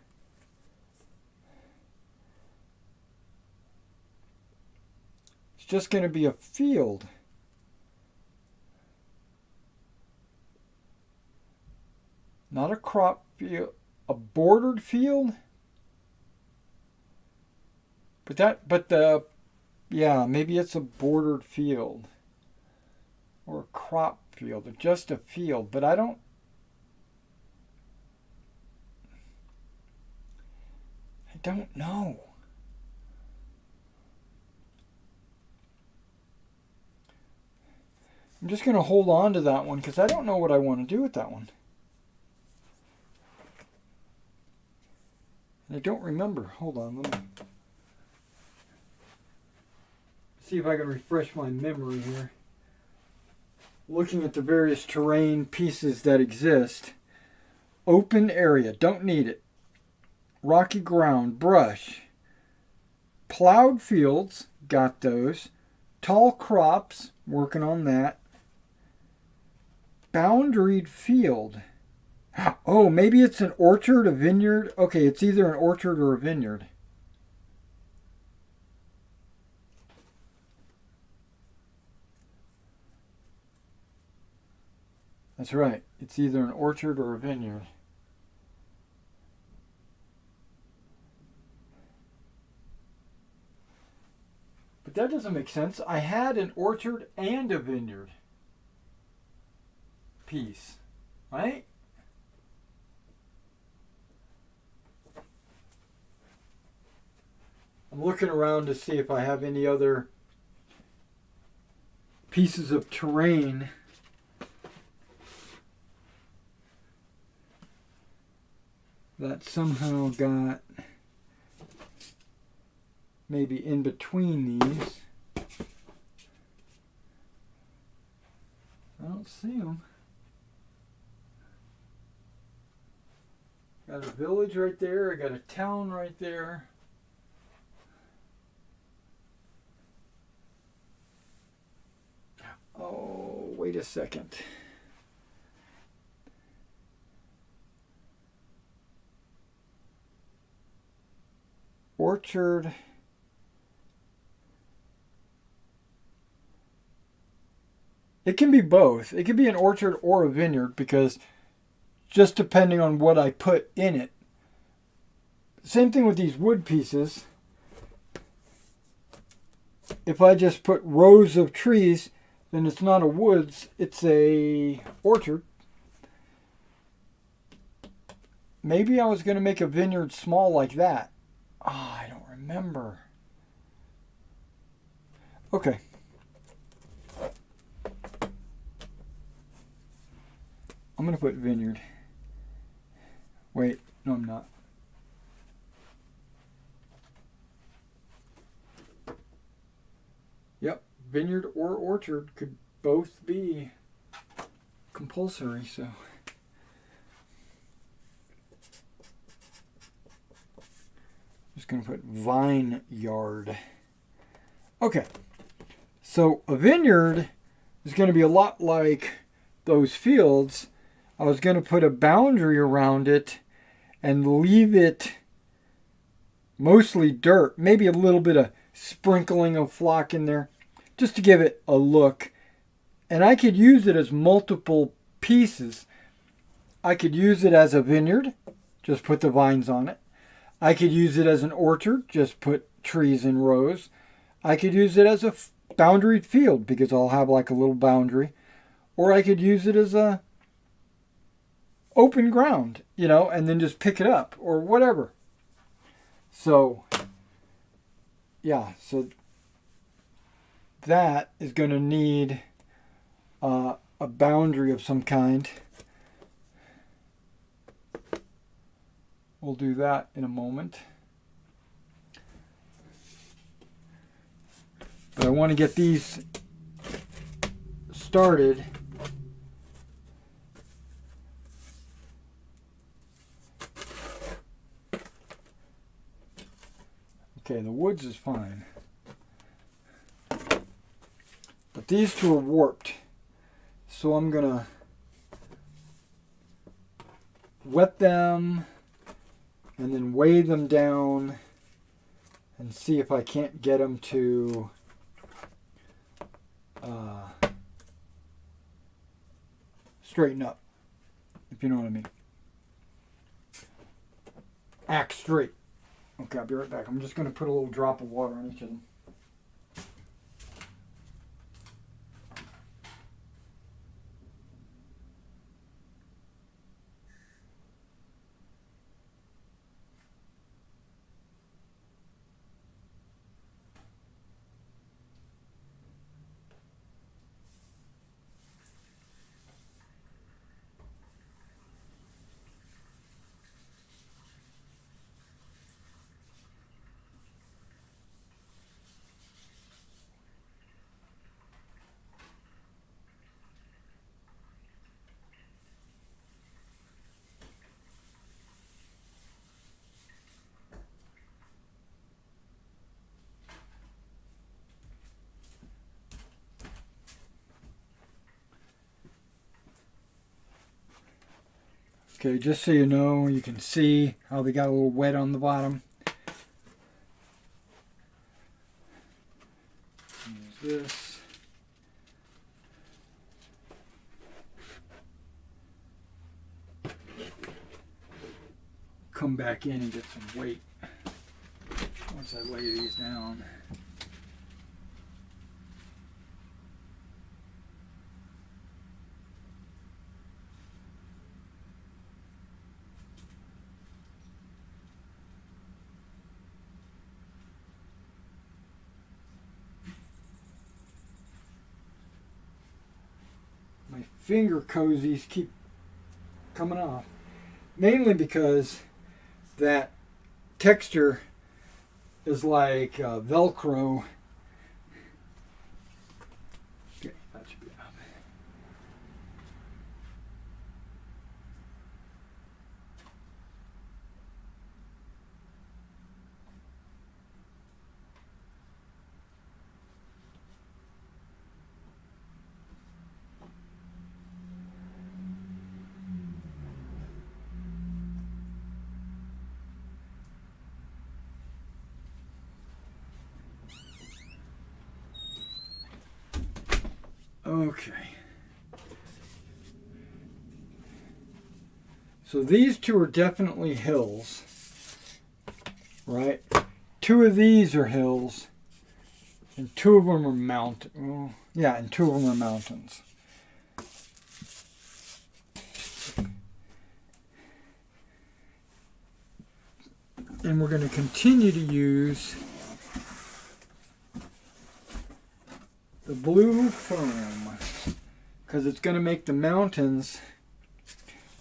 it's just going to be a field. Not a crop field, a bordered field. Yeah, maybe it's a bordered field or a crop field or just a field, but I don't know. I'm just going to hold on to that one because I don't know what I want to do with that one. I don't remember. Hold on. Let me see if I can refresh my memory here. Looking at the various terrain pieces that exist. Open area. Don't need it. Rocky ground. Brush. Plowed fields. Got those. Tall crops. Working on that. Boundaried field. Oh, maybe it's an orchard, a vineyard. Okay, it's either an orchard or a vineyard. That's right. It's either an orchard or a vineyard. But that doesn't make sense. I had an orchard and a vineyard piece, right? I'm looking around to see if I have any other pieces of terrain that somehow got maybe in between these. I don't see them. Got a village right there. I got a town right there. Oh, wait a second. Orchard. It can be both. It can be an orchard or a vineyard because just depending on what I put in it. Same thing with these wood pieces. If I just put rows of trees, then it's not a woods, it's a orchard. Maybe I was going to make a vineyard small like that. Ah, I don't remember. Okay. I'm going to put vineyard. Wait, no I'm not. Yep, vineyard or orchard could both be. compulsory, so. Just going to put vineyard. Okay, so a vineyard is going to be a lot like those fields. I was going to put a boundary around it and leave it mostly dirt, maybe a little bit of sprinkling of flock in there, just to give it a look. And I could use it as multiple pieces. I could use it as a vineyard, just put the vines on it. I could use it as an orchard, just put trees in rows. I could use it as a boundaried field because I'll have like a little boundary. Or I could use it as a open ground, you know, and then just pick it up or whatever. So, yeah, so that is going to need a boundary of some kind. We'll do that in a moment. But I want to get these started. Okay, the woods is fine. But these two are warped. So I'm going to wet them and then weigh them down and see if I can't get them to straighten up, if you know what I mean. Act straight. Okay, I'll be right back. I'm just going to put a little drop of water on each of them. Okay, just so you know, you can see how they got a little wet on the bottom. Use this. Come back in and get some weight once I lay these down. My finger cozies keep coming off, mainly because that texture is like Velcro. Okay, that should be enough. Okay. So these two are definitely hills, right? Two of these are hills, and two of them are mountains. Well, yeah, and two of them are mountains. And we're going to continue to use the blue foam because it's going to make the mountains,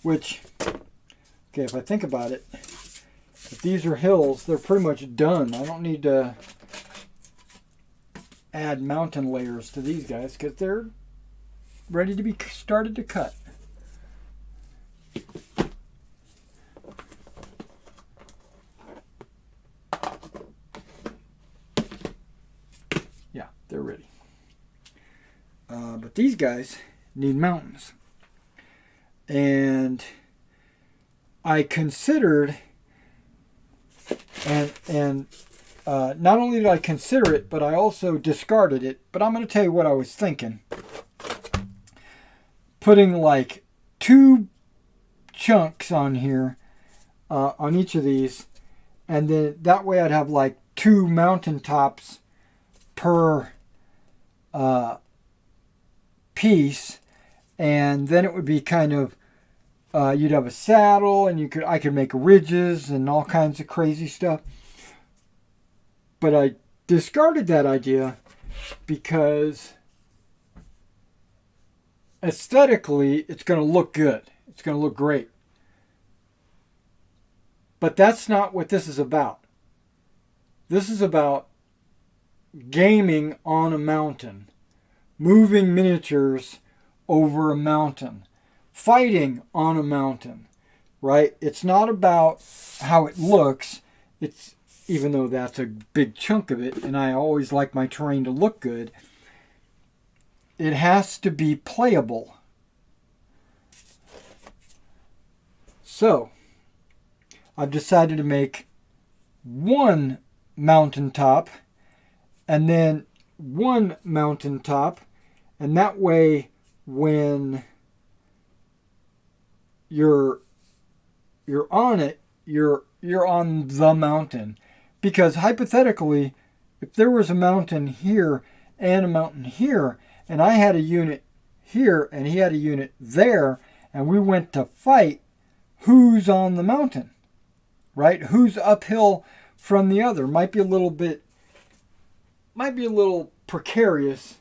which, okay, if I think about it, if these are hills, they're pretty much done. I don't need to add mountain layers to these guys because they're ready to be started to cut. they're ready. But these guys need mountains. And I considered, and not only did I consider it, but I also discarded it. But I'm going to tell you what I was thinking. Putting like 2 chunks on here, on each of these, and then that way I'd have like 2 mountaintops per piece, and then it would be kind of you'd have a saddle, and I could make ridges and all kinds of crazy stuff. But I discarded that idea because aesthetically it's going to look good. It's going to look great. But that's not what this is about. This is about gaming on a mountain, moving miniatures over a mountain, fighting on a mountain, right? It's not about how it looks. It's, even though that's a big chunk of it, and I always like my terrain to look good, it has to be playable. So, I've decided to make 1 mountaintop and then 1 mountaintop, and that way when you're on it, you're on the mountain. Because hypothetically, if there was a mountain here and a mountain here, and I had a unit here and he had a unit there, and we went to fight, who's on the mountain? Right? Who's uphill from the other? Might be a little precarious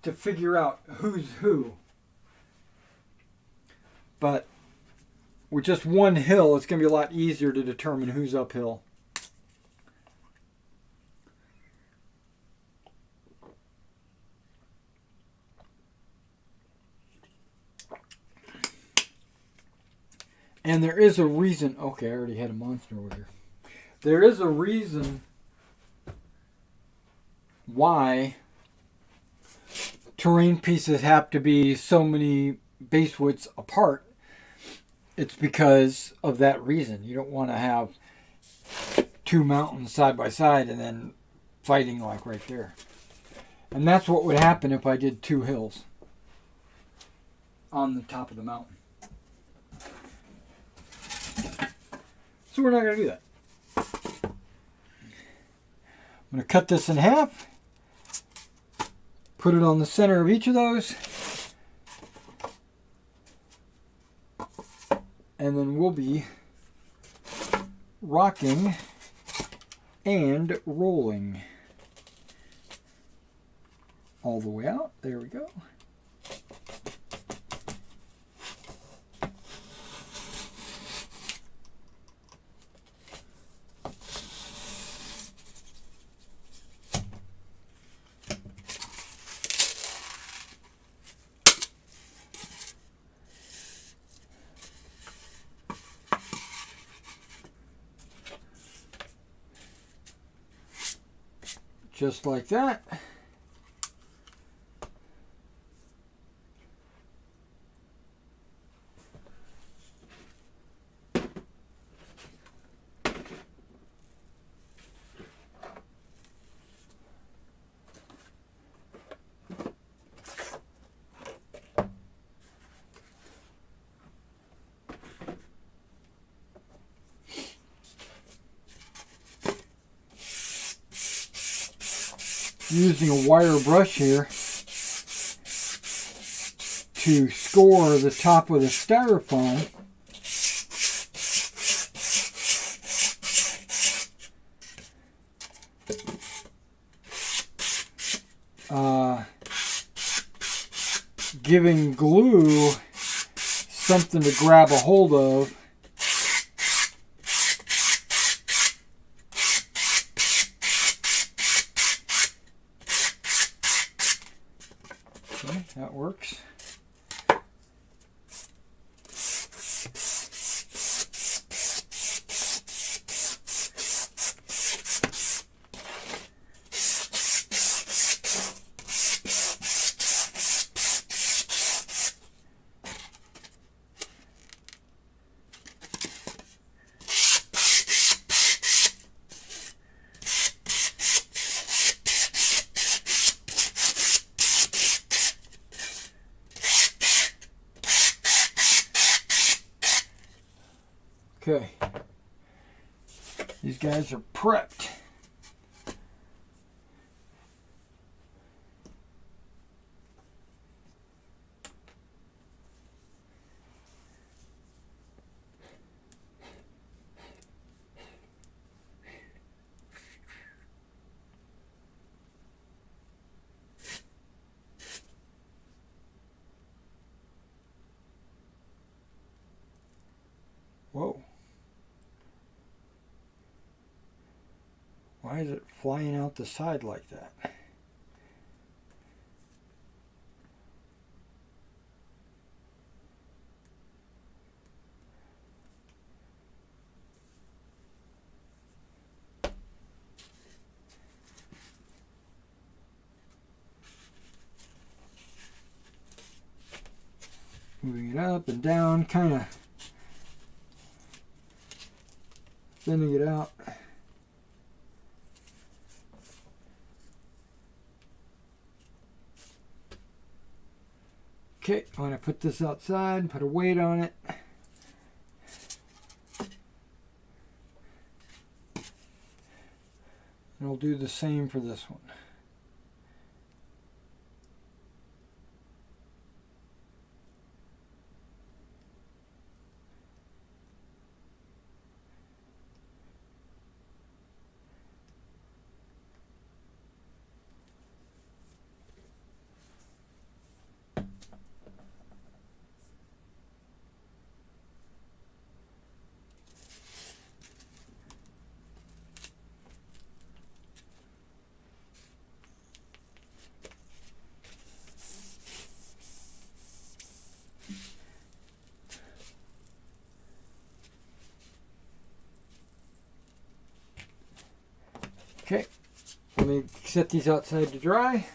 to figure out who's who. But with just 1 hill, it's going to be a lot easier to determine who's uphill. And there is a reason. Okay, I already had a monster over here. There is a reason why terrain pieces have to be so many base widths apart. It's because of that reason. You don't want to have 2 mountains side by side and then fighting like right there. And that's what would happen if I did 2 hills on the top of the mountain. So we're not going to do that. I'm going to cut this in half, put it on the center of each of those, and then we'll be rocking and rolling all the way out. There we go. Just like that. Using a wire brush here to score the top of the styrofoam. Giving glue something to grab a hold of. Okay, that works. Okay. These guys are prepped. Whoa. Why is it flying out the side like that? Moving it up and down, kind of thinning it out. Okay, I'm going to put this outside, put a weight on it. And I'll do the same for this one. Okay, let me set these outside to dry.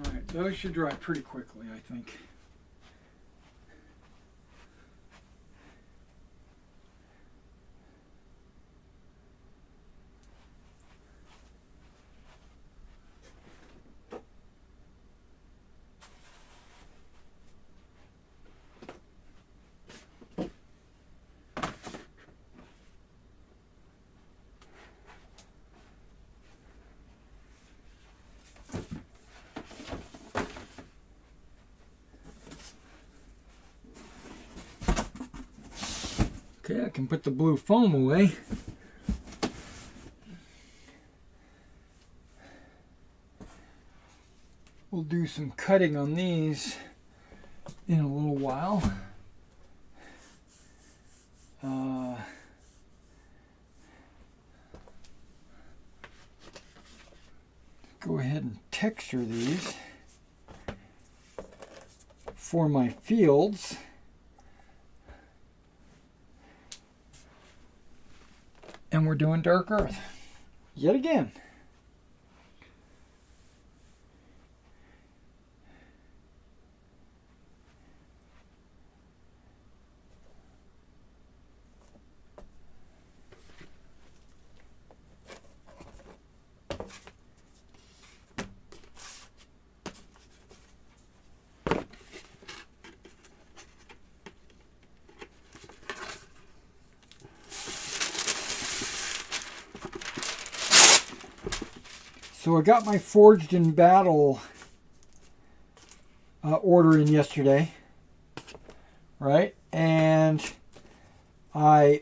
Alright, those should dry pretty quickly, I think. Okay, I can put the blue foam away. We'll do some cutting on these in a little while. Go ahead and texture these for my fields. And we're doing dark earth yet again. So I got my Forged in Battle order in yesterday, right? And I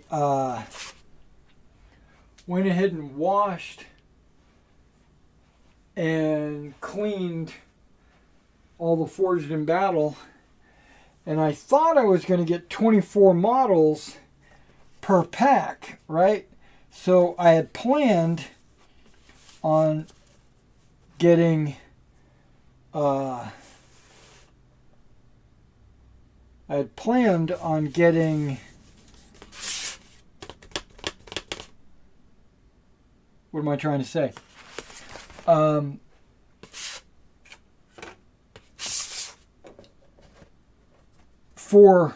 went ahead and washed and cleaned all the Forged in Battle, and I thought I was going to get 24 models per pack, right? So I had planned on getting what am I trying to say? For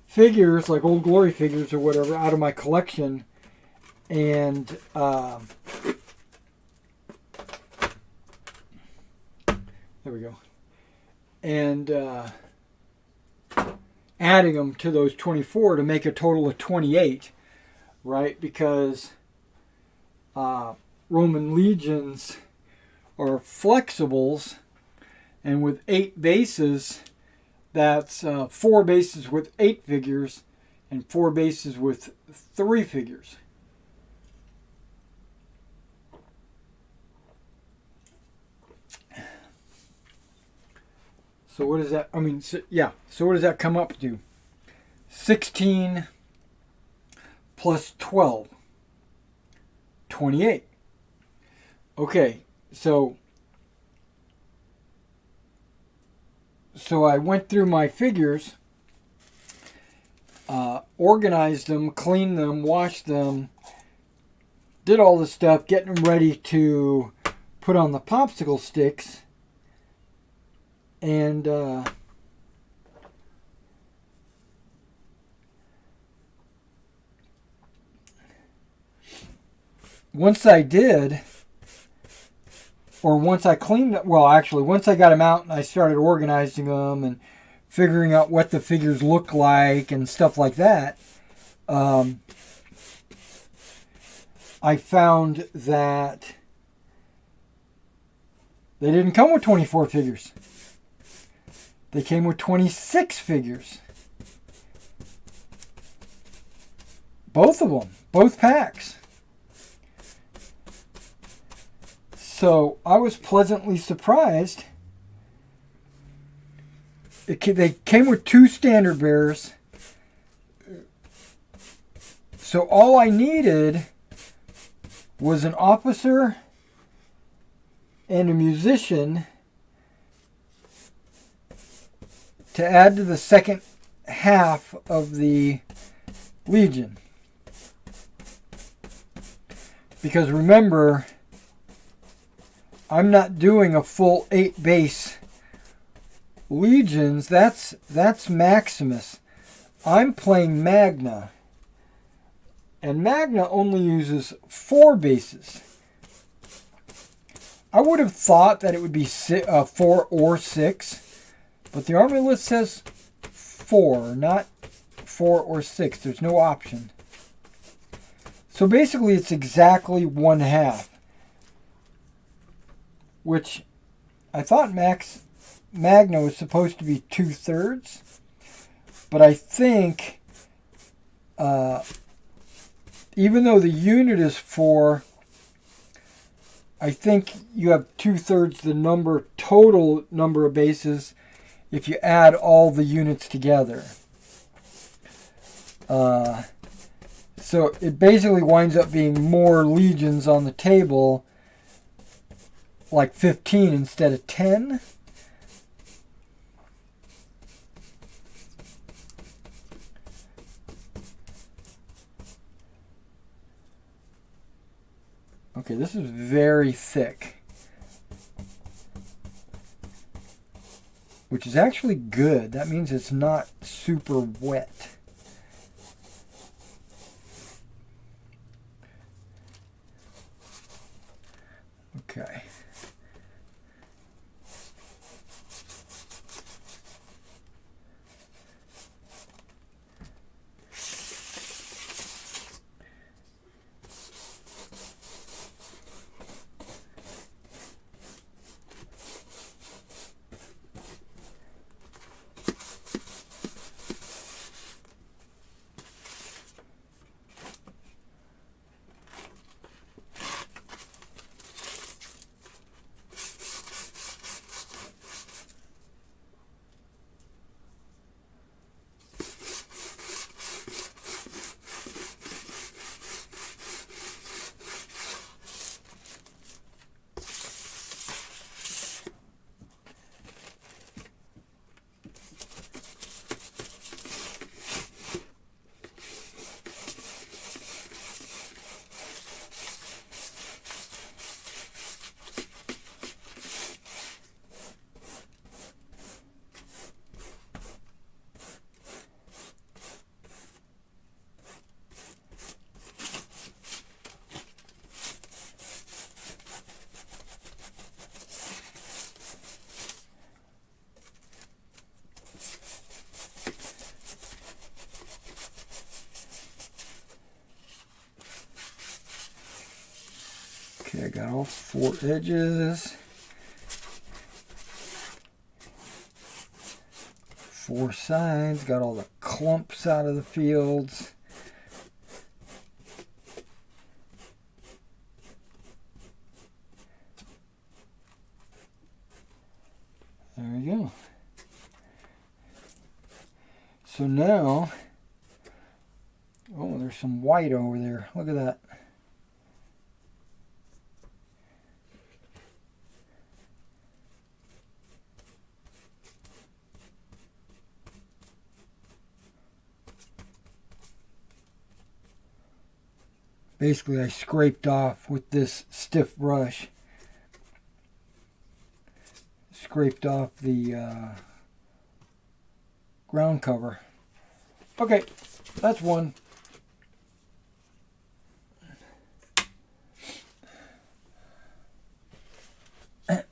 figures, like Old Glory figures or whatever, out of my collection, and there we go. And adding them to those 24 to make a total of 28, right? Because Roman legions are flexibles, and with 8 bases, that's 4 bases with 8 figures and 4 bases with 3 figures. So what does that, I mean, so what does that come up to? 16 plus 12. 28. Okay, so I went through my figures, organized them, cleaned them, washed them, did all the stuff, getting them ready to put on the popsicle sticks. And once I did, or once I cleaned, well, actually, once I got them out and I started organizing them and figuring out what the figures look like and stuff like that, I found that they didn't come with 24 figures. They came with 26 figures. Both of them. Both packs. So I was pleasantly surprised. They came with 2 standard bearers. So all I needed was an officer and a musician to add to the second half of the Legion. Because remember, I'm not doing a full 8 base Legions. That's Maximus. I'm playing Magna. And Magna only uses 4 bases. I would have thought that it would be 4 or 6. But the army list says 4, not 4 or 6. There's no option. So basically it's exactly 1/2. Which I thought Magna was supposed to be 2/3. But I think even though the unit is 4, I think you have 2/3 the total number of bases, if you add all the units together. So it basically winds up being more legions on the table, like 15 instead of 10. Okay, this is very thick, which is actually good. That means it's not super wet. Okay. Okay, I got all 4 edges. 4 sides, got all the clumps out of the fields. There we go. So now, oh, there's some white over there. Look at that. Basically, I scraped off with this stiff brush. Scraped off the ground cover. Okay, that's one. Let's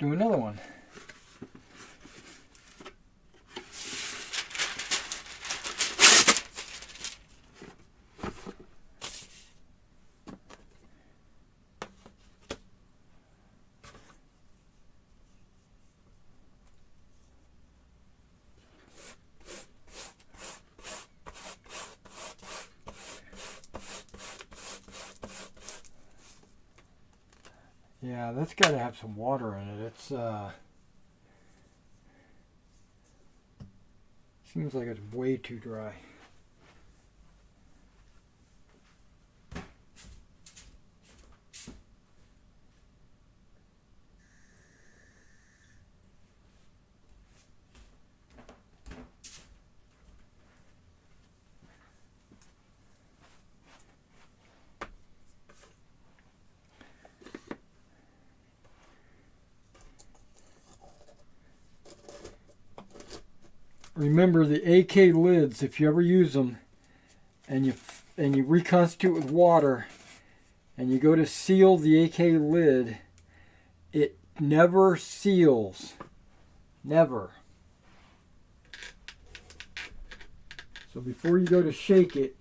do another one. Yeah, that's got to have some water in it. It's seems like it's way too dry. Remember the AK lids, if you ever use them and you reconstitute with water and you go to seal the AK lid, it never seals. Never. So before you go to shake it,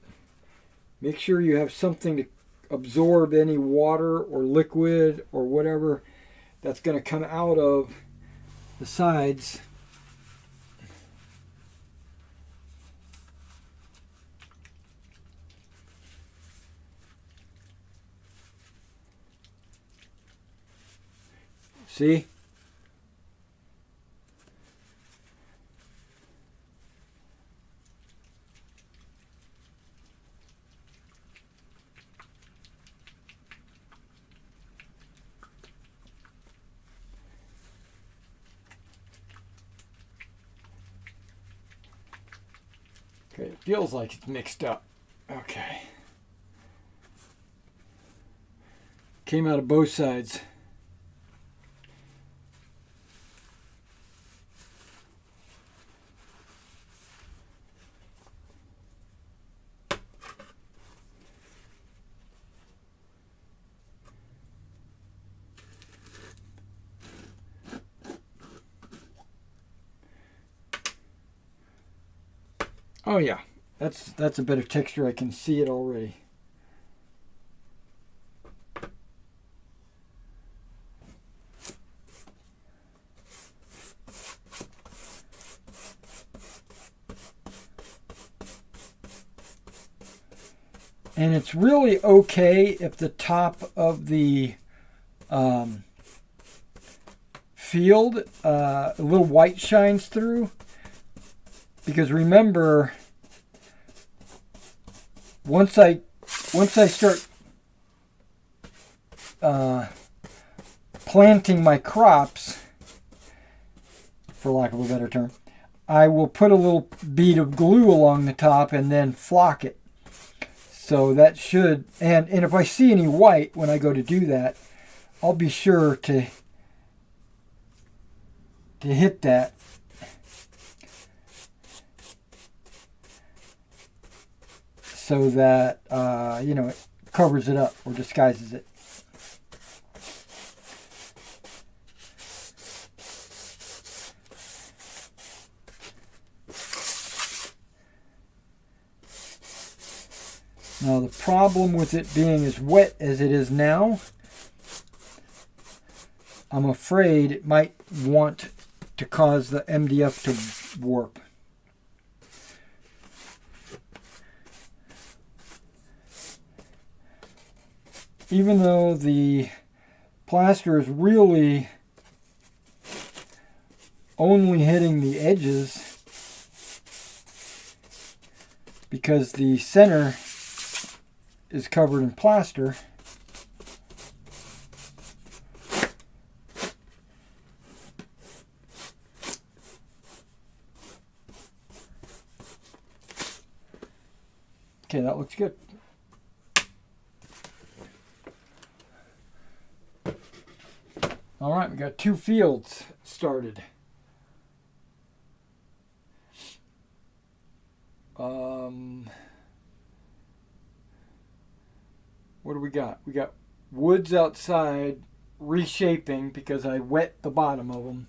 make sure you have something to absorb any water or liquid or whatever that's going to come out of the sides. See? Okay, it feels like it's mixed up. Okay. Came out of both sides. Oh yeah, that's a better texture. I can see it already. And it's really okay if the top of the field, a little white shines through. Because remember, once I start planting my crops, for lack of a better term, I will put a little bead of glue along the top and then flock it. So that should, and if I see any white when I go to do that, I'll be sure to hit that. So that, it covers it up or disguises it. Now the problem with it being as wet as it is now, I'm afraid it might want to cause the MDF to warp. Even though the plaster is really only hitting the edges because the center is covered in plaster. Okay, that looks good. All right, we got 2 fields started. What do we got? We got woods outside reshaping because I wet the bottom of them.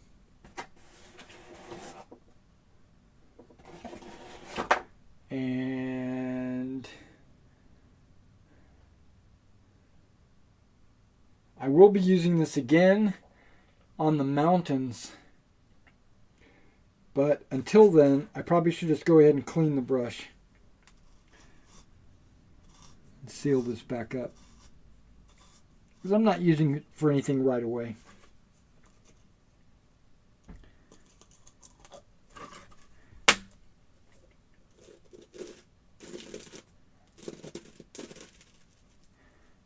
And I will be using this again on the mountains. But until then, I probably should just go ahead and clean the brush. And seal this back up. Because I'm not using it for anything right away.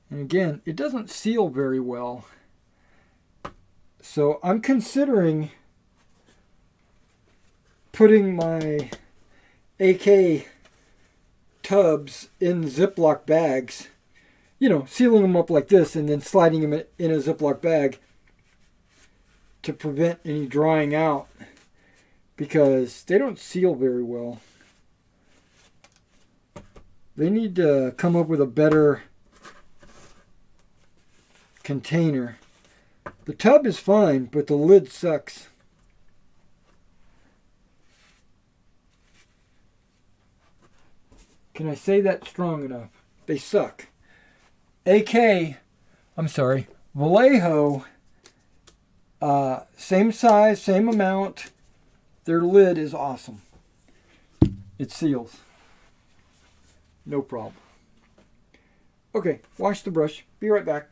And again, it doesn't seal very well. So I'm considering putting my AK tubs in Ziploc bags, sealing them up like this and then sliding them in a Ziploc bag to prevent any drying out because they don't seal very well. They need to come up with a better container. The tub is fine, but the lid sucks. Can I say that strong enough? They suck. Vallejo, same size, same amount. Their lid is awesome. It seals. No problem. Okay, wash the brush. Be right back.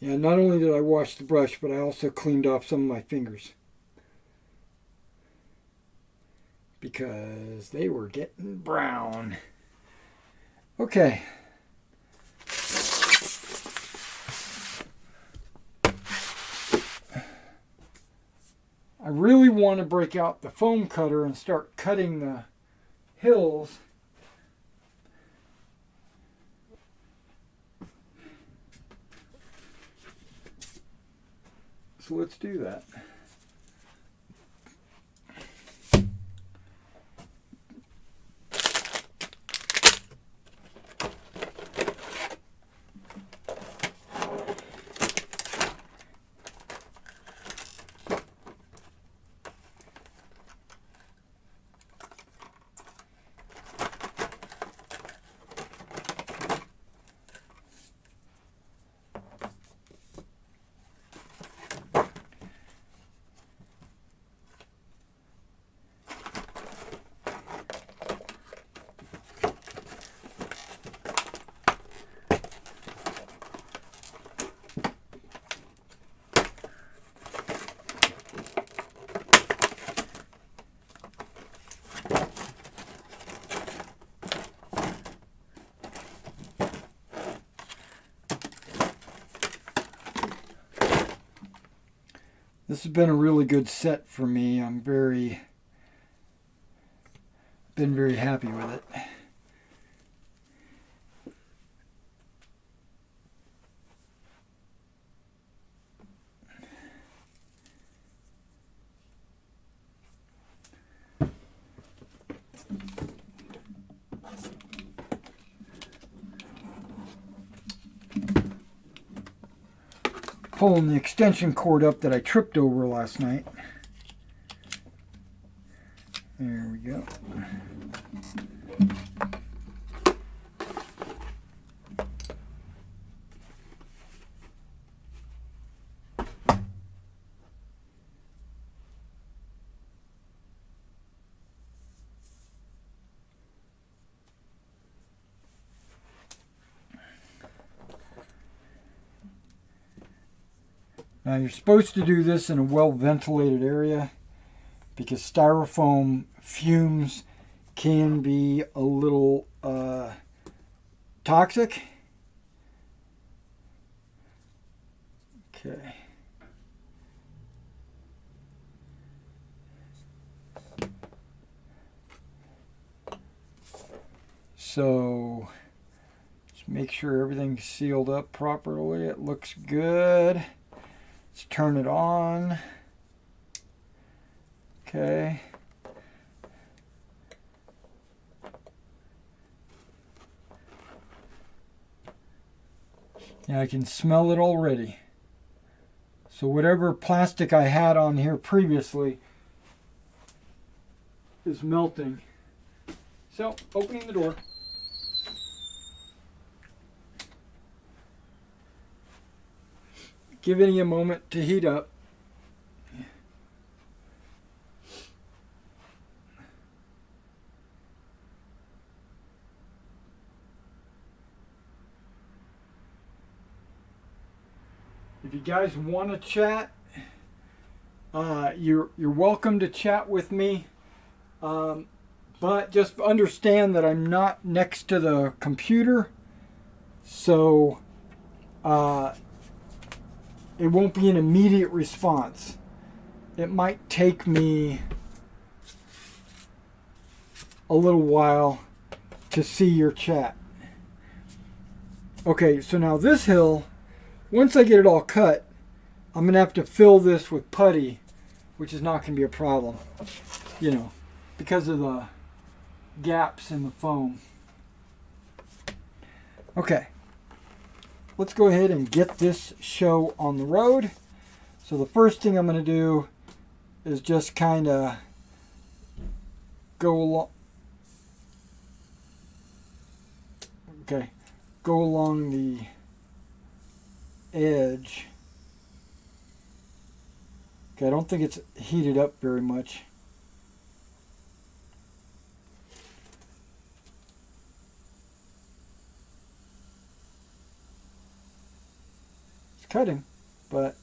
Yeah, not only did I wash the brush, but I also cleaned off some of my fingers. Because they were getting brown. Okay. I really want to break out the foam cutter and start cutting the hills. So let's do that. This has been a really good set for me. I'm been very happy with it. Pulling the extension cord up that I tripped over last night. There we go. Now you're supposed to do this in a well-ventilated area because styrofoam fumes can be a little toxic. Okay. So just make sure everything's sealed up properly. It looks good. Let's turn it on. Okay. Yeah, I can smell it already. So whatever plastic I had on here previously is melting. So, opening the door. Giving it a moment to heat up. If you guys want to chat, you're welcome to chat with me. But just understand that I'm not next to the computer, so it won't be an immediate response. It might take me a little while to see your chat. Okay, so now this hill, once I get it all cut, I'm going to have to fill this with putty, which is not going to be a problem, you know, because of the gaps in the foam. Okay, let's go ahead and get this show on the road. So the first thing I'm going to do is just kind of go along. Okay, go along the edge. Okay, I don't think it's heated up very much. It's cutting, but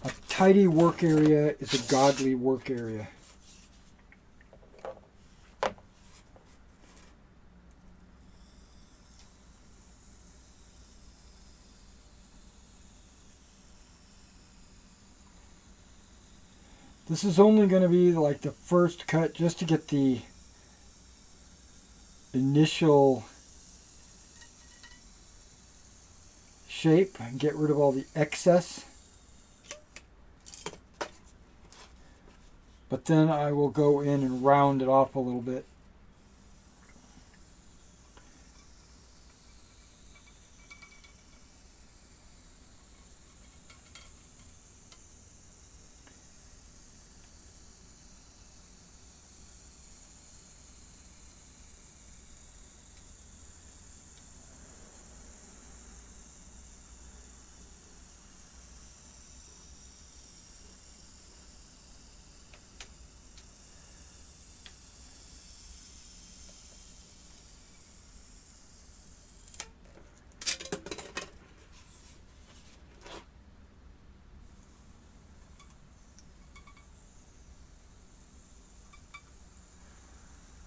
a tidy work area is a godly work area. This is only going to be like the first cut just to get the initial shape and get rid of all the excess. But then I will go in and round it off a little bit.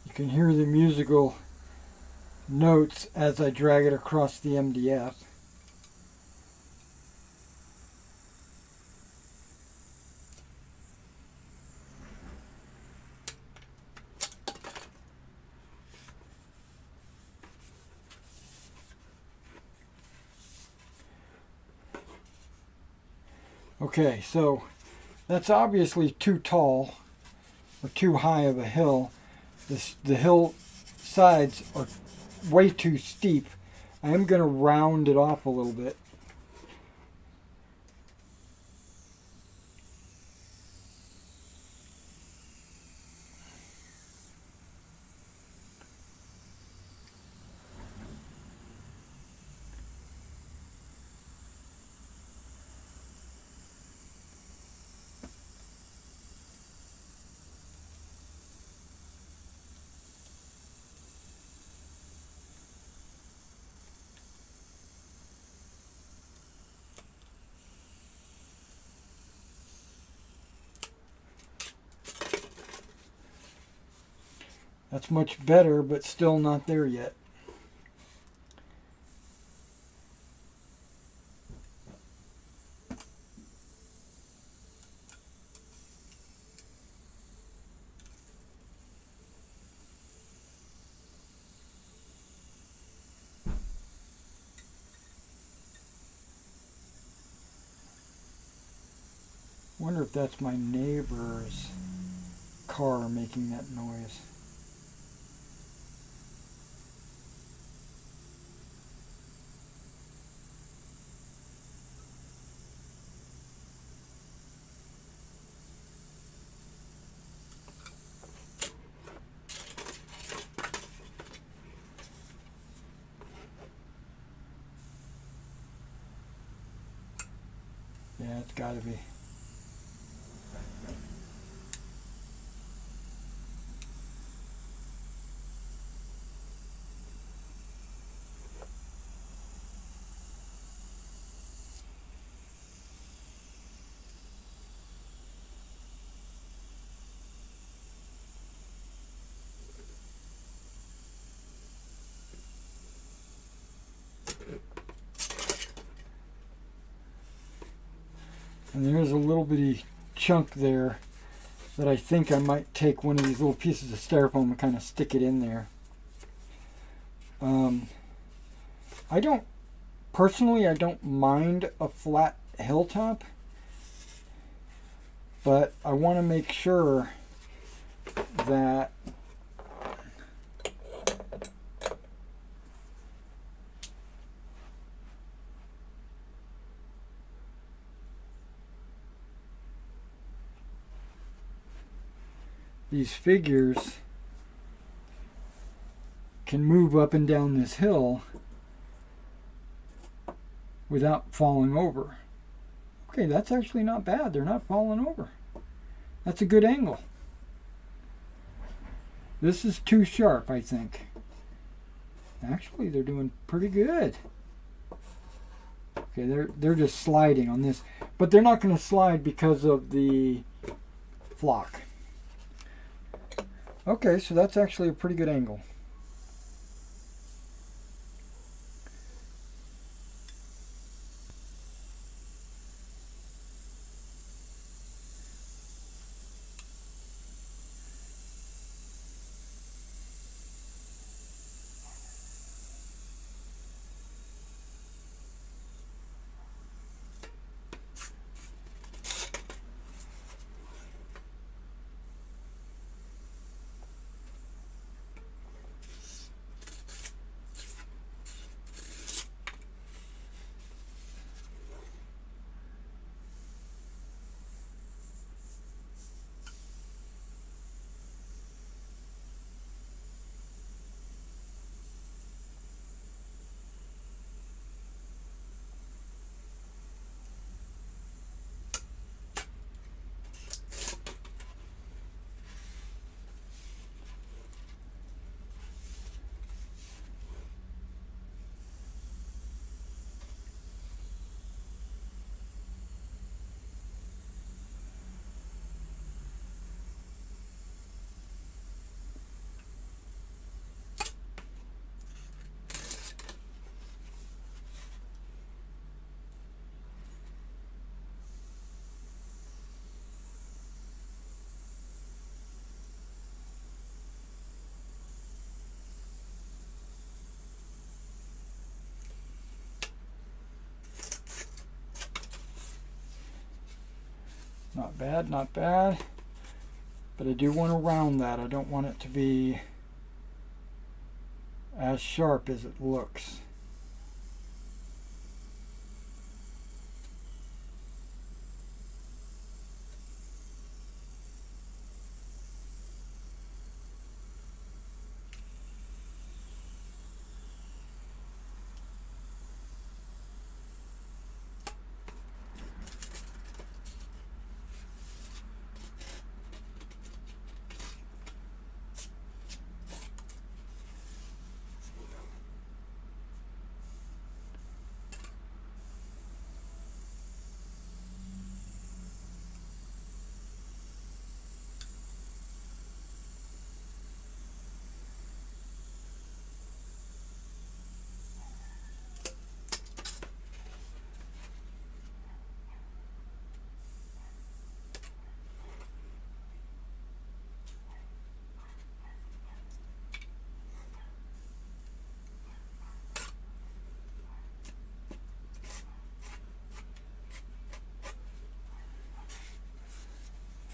You can hear the musical notes as I drag it across the MDF. Okay, so that's obviously too tall or too high of a hill. The hill sides are way too steep. I am going to round it off a little bit. That's much better, but still not there yet. Wonder if that's my neighbor's car making that noise. Yeah, it's gotta be. And there's a little bitty chunk there that I think I might take one of these little pieces of styrofoam and kind of stick it in there. I don't mind a flat hilltop, but I want to make sure that these figures can move up and down this hill without falling over. Okay, that's actually not bad. They're not falling over. That's a good angle. This is too sharp, I think. Actually, they're doing pretty good. Okay, they're just sliding on this, but they're not going to slide because of the flock. Okay, so that's actually a pretty good angle. Not bad, not bad. But I do want to round that. I don't want it to be as sharp as it looks.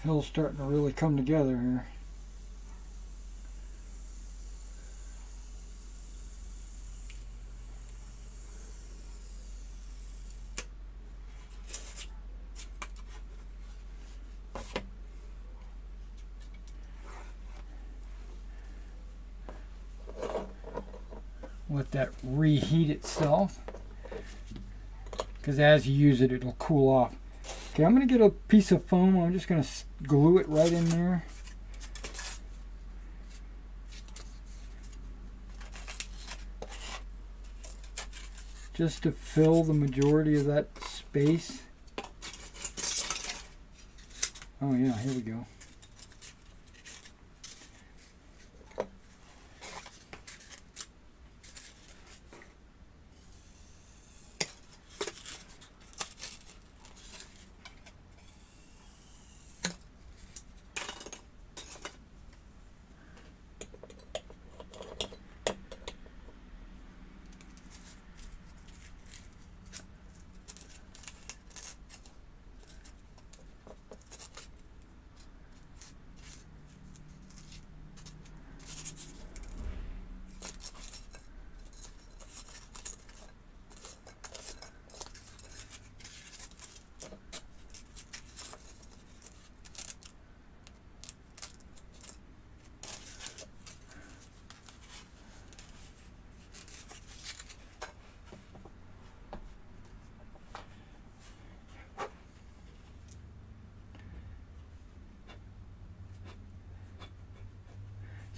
Hill's starting to really come together here. Let that reheat itself, because as you use it, it'll cool off. Okay, I'm going to get a piece of foam. I'm just going to glue it right in there. Just to fill the majority of that space. Oh yeah, here we go.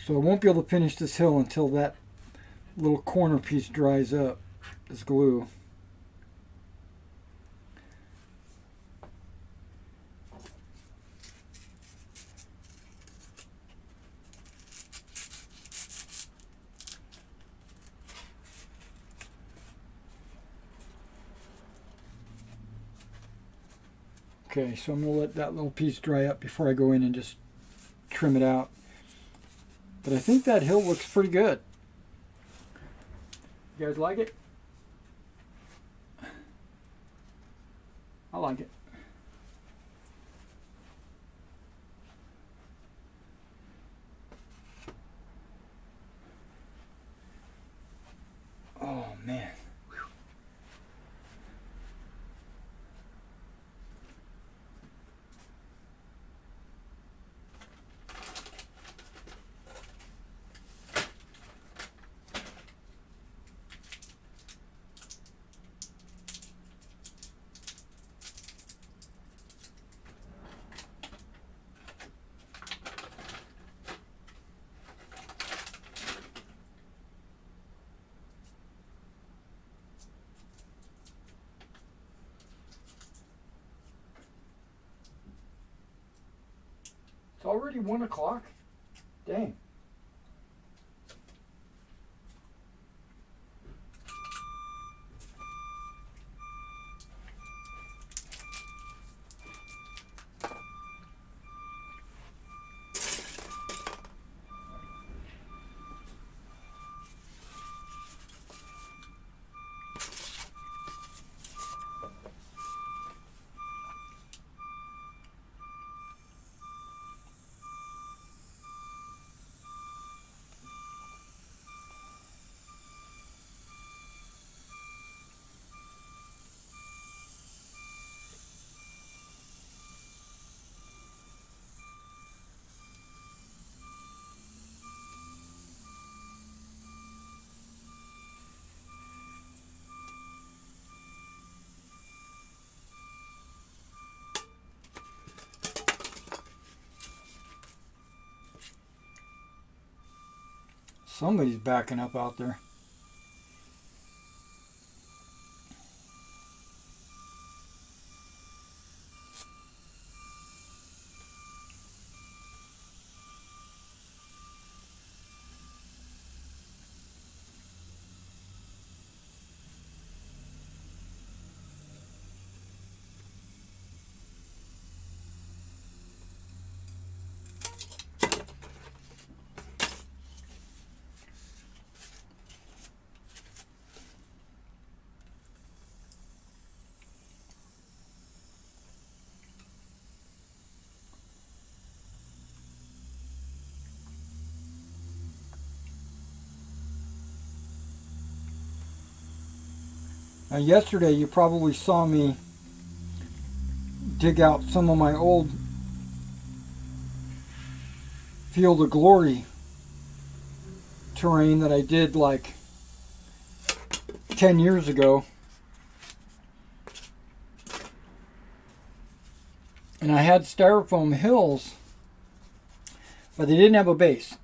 So I won't be able to finish this hill until that little corner piece dries up as glue. Okay, so I'm going to let that little piece dry up before I go in and just trim it out. But I think that hill looks pretty good. You guys like it? I like it. Oh, man. It's already 1 o'clock? Dang. Somebody's backing up out there. Now, yesterday you probably saw me dig out some of my old Field of Glory terrain that I did like 10 years ago. And I had styrofoam hills, but they didn't have a base.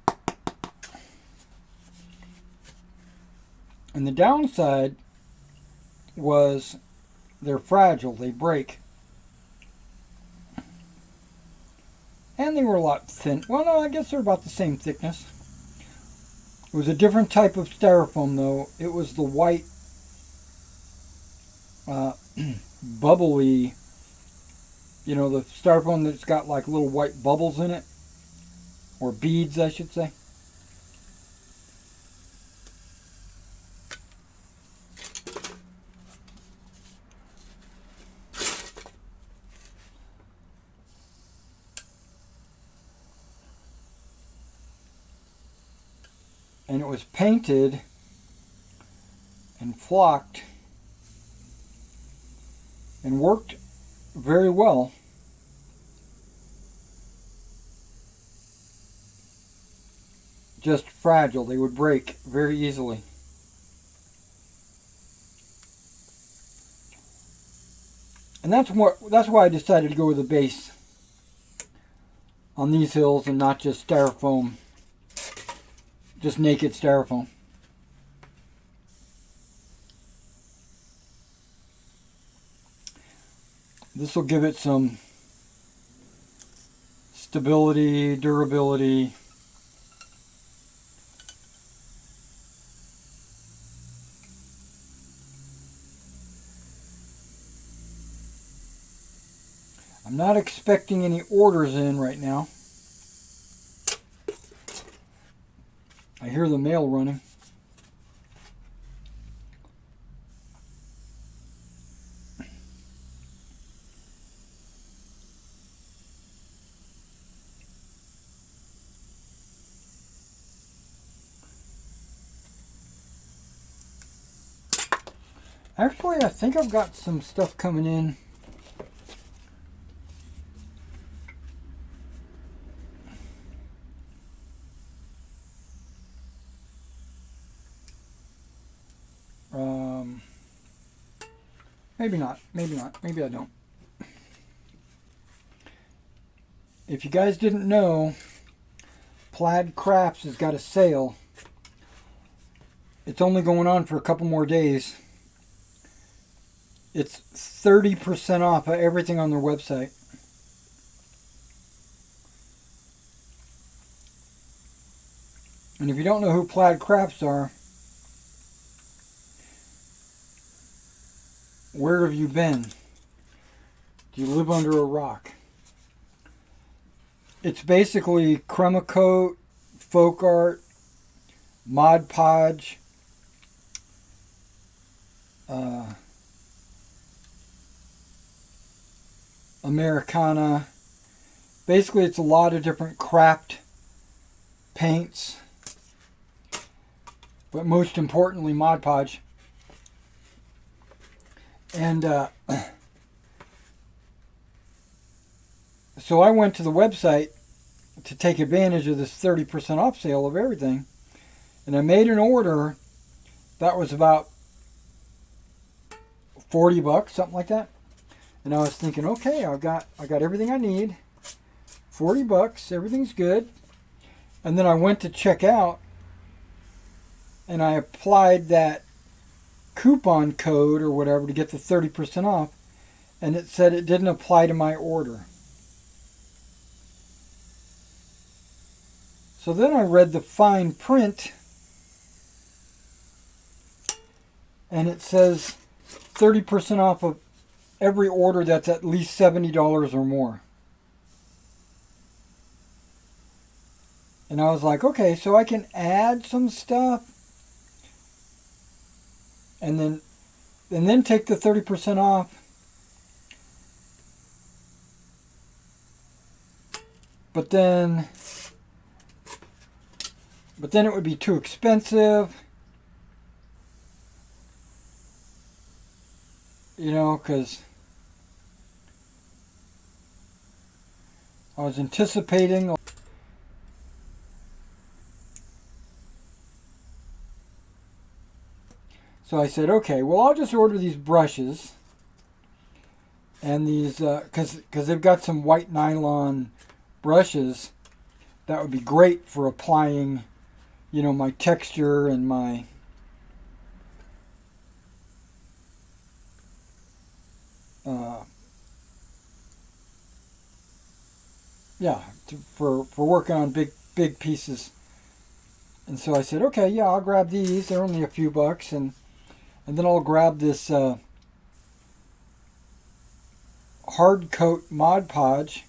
And the downside was they're fragile, they break. And they were a lot thin. Well, no, I guess they're about the same thickness. It was a different type of styrofoam, though. It was the white, bubbly, you know, the styrofoam that's got like little white bubbles in it. Or beads, I should say. And it was painted and flocked and worked very well. Just fragile. They would break very easily. And that's why I decided to go with a base on these hills and not just styrofoam just naked styrofoam. This will give it some stability, durability. I'm not expecting any orders in right now. I hear the mail running. Actually, I think I've got some stuff coming in. Maybe not. Maybe not. Maybe I don't. If you guys didn't know, Plaid Crafts has got a sale. It's only going on for a couple more days. It's 30% off of everything on their website. And if you don't know who Plaid Crafts are, where have you been? Do you live under a rock? It's basically Chroma Coat, folk art, Mod Podge, Americana. Basically, it's a lot of different craft paints, but most importantly, Mod Podge. And so I went to the website to take advantage of this 30% off sale of everything. And I made an order that was about $40, something like that. And I was thinking, okay, I got everything I need. $40, everything's good. And then I went to check out and I applied that coupon code or whatever to get the 30% off, and it said it didn't apply to my order. So then I read the fine print, and it says 30% off of every order that's at least $70 or more. And I was like, okay, so I can add some stuff and then take the 30% off. But then it would be too expensive. You know, because I was anticipating. So I said, okay, well, I'll just order these brushes. And these, because they've got some white nylon brushes that would be great for applying, you know, my texture and my for working on big pieces. And so I said, okay, yeah, I'll grab these. They're only a few bucks, and then I'll grab this hard coat Mod Podge.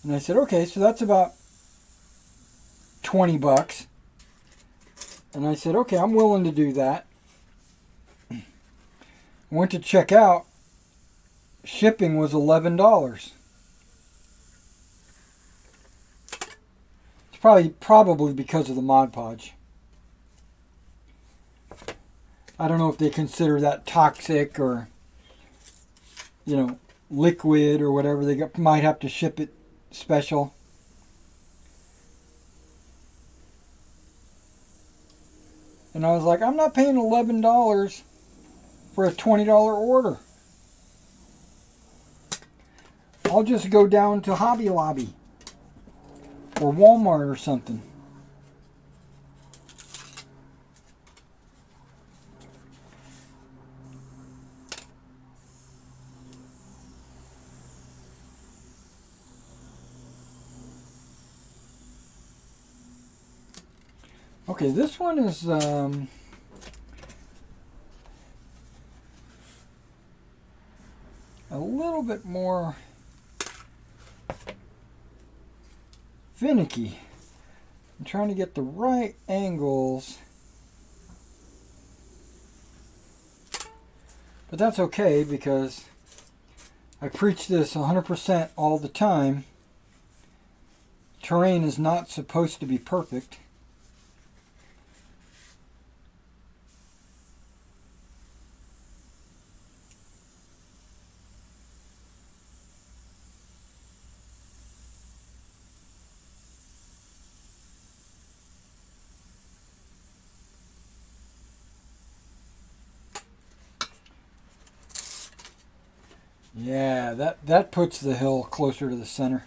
And I said, okay, so that's about $20. And I said, okay, I'm willing to do that. I went to check out. Shipping was $11. It's probably because of the Mod Podge. I don't know if they consider that toxic or, you know, liquid or whatever. They might have to ship it special. And I was like, I'm not paying $11 for a $20 order. I'll just go down to Hobby Lobby or Walmart or something. Okay, this one is a little bit more finicky. I'm trying to get the right angles, but that's okay because I preach this 100% all the time. Terrain is not supposed to be perfect. Yeah, that puts the hill closer to the center.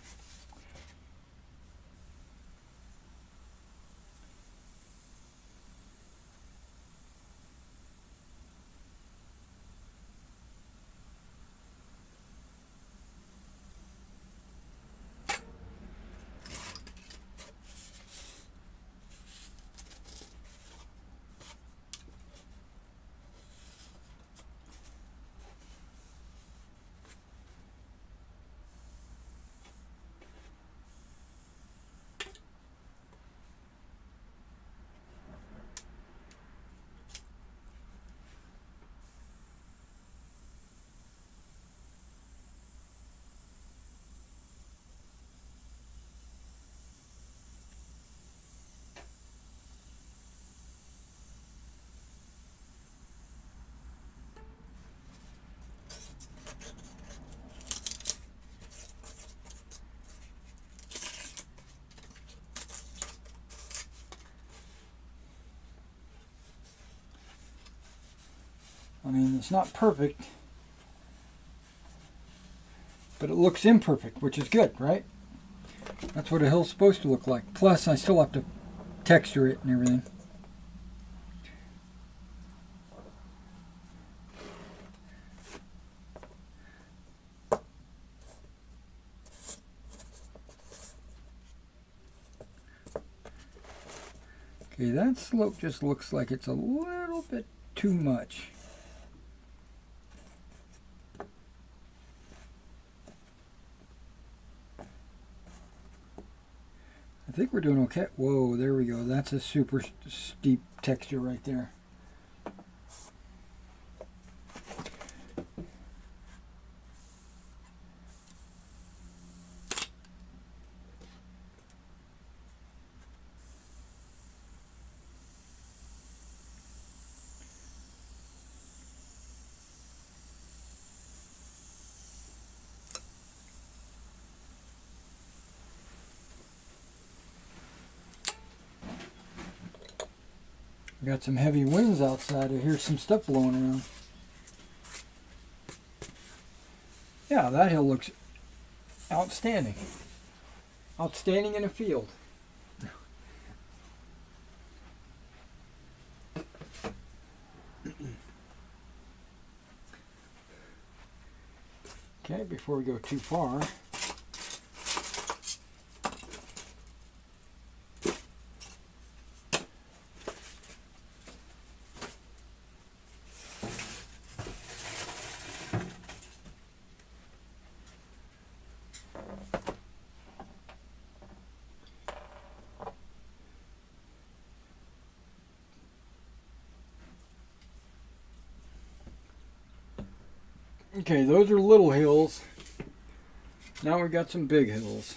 I mean, it's not perfect, but it looks imperfect, which is good, right? That's what a hill's supposed to look like. Plus, I still have to texture it and everything. Okay, that slope just looks like it's a little bit too much. I think we're doing okay. Whoa, there we go. That's a super steep texture right there. We got some heavy winds outside. I hear some stuff blowing around. Yeah, that hill looks outstanding. Outstanding in a field. Okay, before we go too far, okay, those are little hills. Now we got some big hills.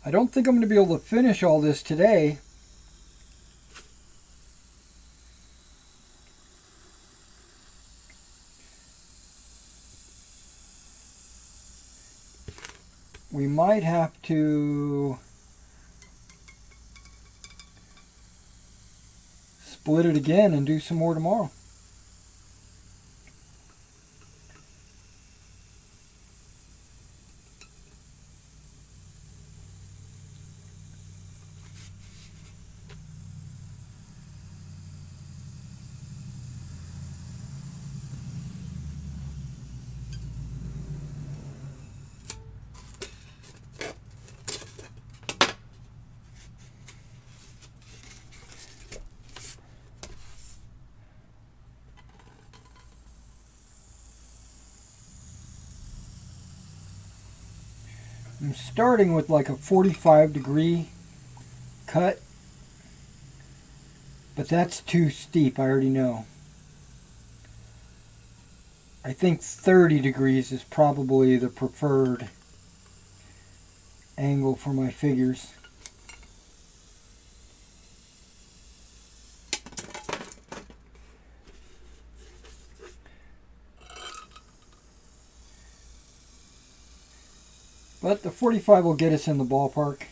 I don't think I'm going to be able to finish all this today. We might have to split it again and do some more tomorrow. I'm starting with like a 45-degree cut, but that's too steep, I already know. I think 30 degrees is probably the preferred angle for my figures. But the 45 will get us in the ballpark.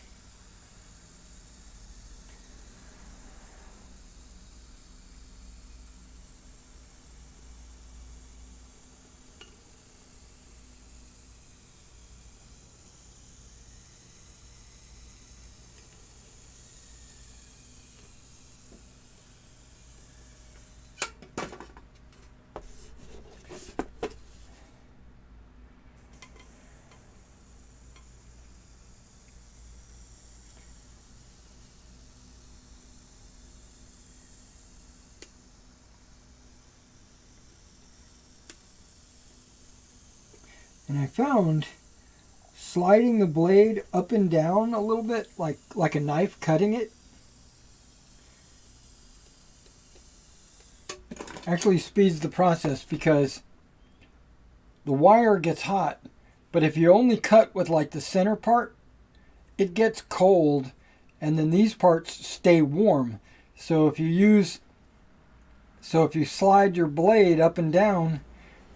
And I found sliding the blade up and down a little bit, like a knife cutting it, actually speeds the process, because the wire gets hot, but if you only cut with like the center part, it gets cold, and then these parts stay warm. So if you slide your blade up and down,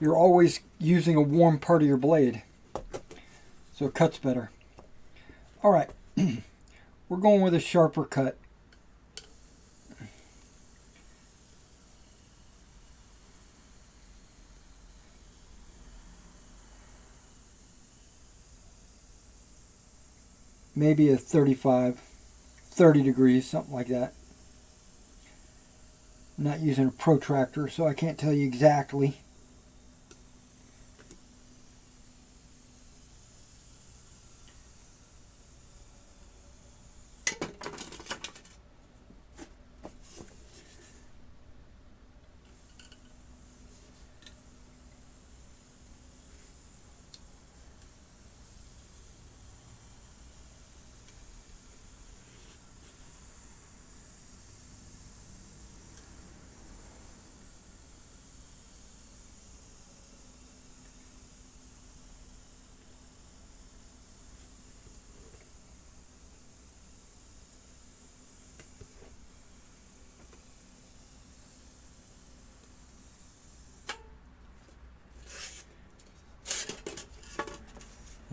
you're always using a warm part of your blade. So it cuts better. All right, we're going with a sharper cut. Maybe a 30 degrees, something like that. I'm not using a protractor, so I can't tell you exactly.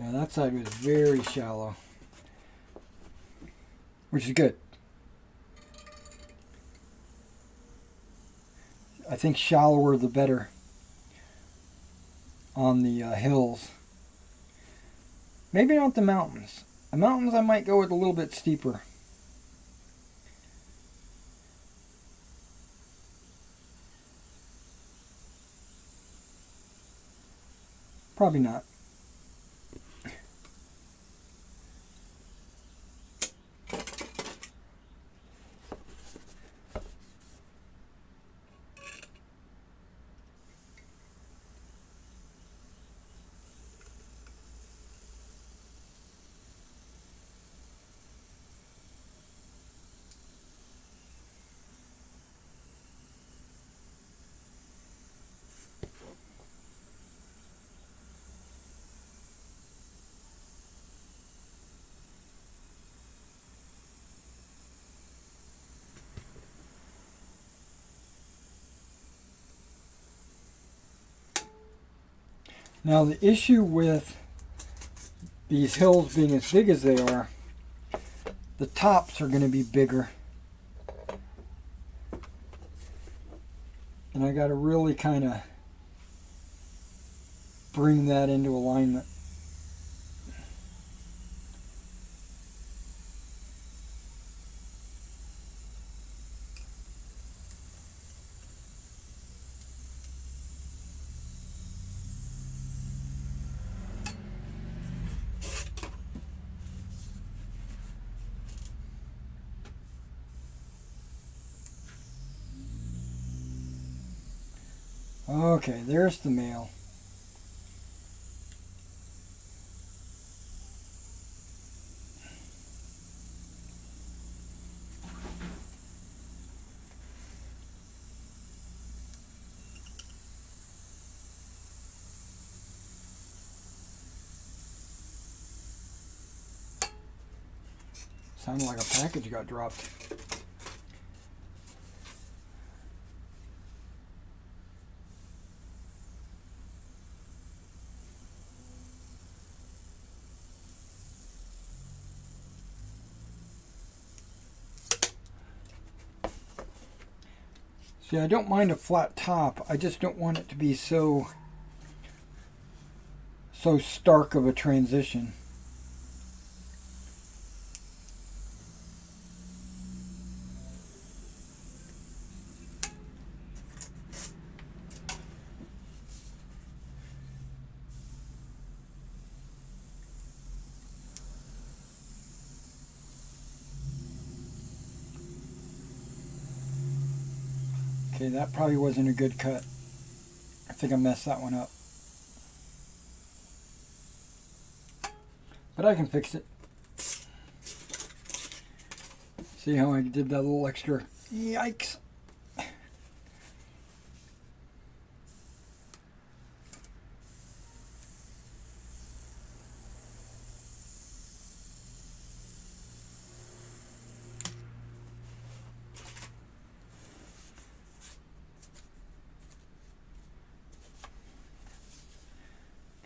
Now that side was very shallow, which is good. I think shallower the better on the hills. Maybe not the mountains. The mountains I might go with a little bit steeper. Probably not. Now the issue with these hills being as big as they are, the tops are going to be bigger. And I got to really kind of bring that into alignment. Okay, there's the male. Sounded like a package got dropped. See, I don't mind a flat top. I just don't want it to be so stark of a transition. Okay, that probably wasn't a good cut. I think I messed that one up. But I can fix it. See how I did that little extra? Yikes.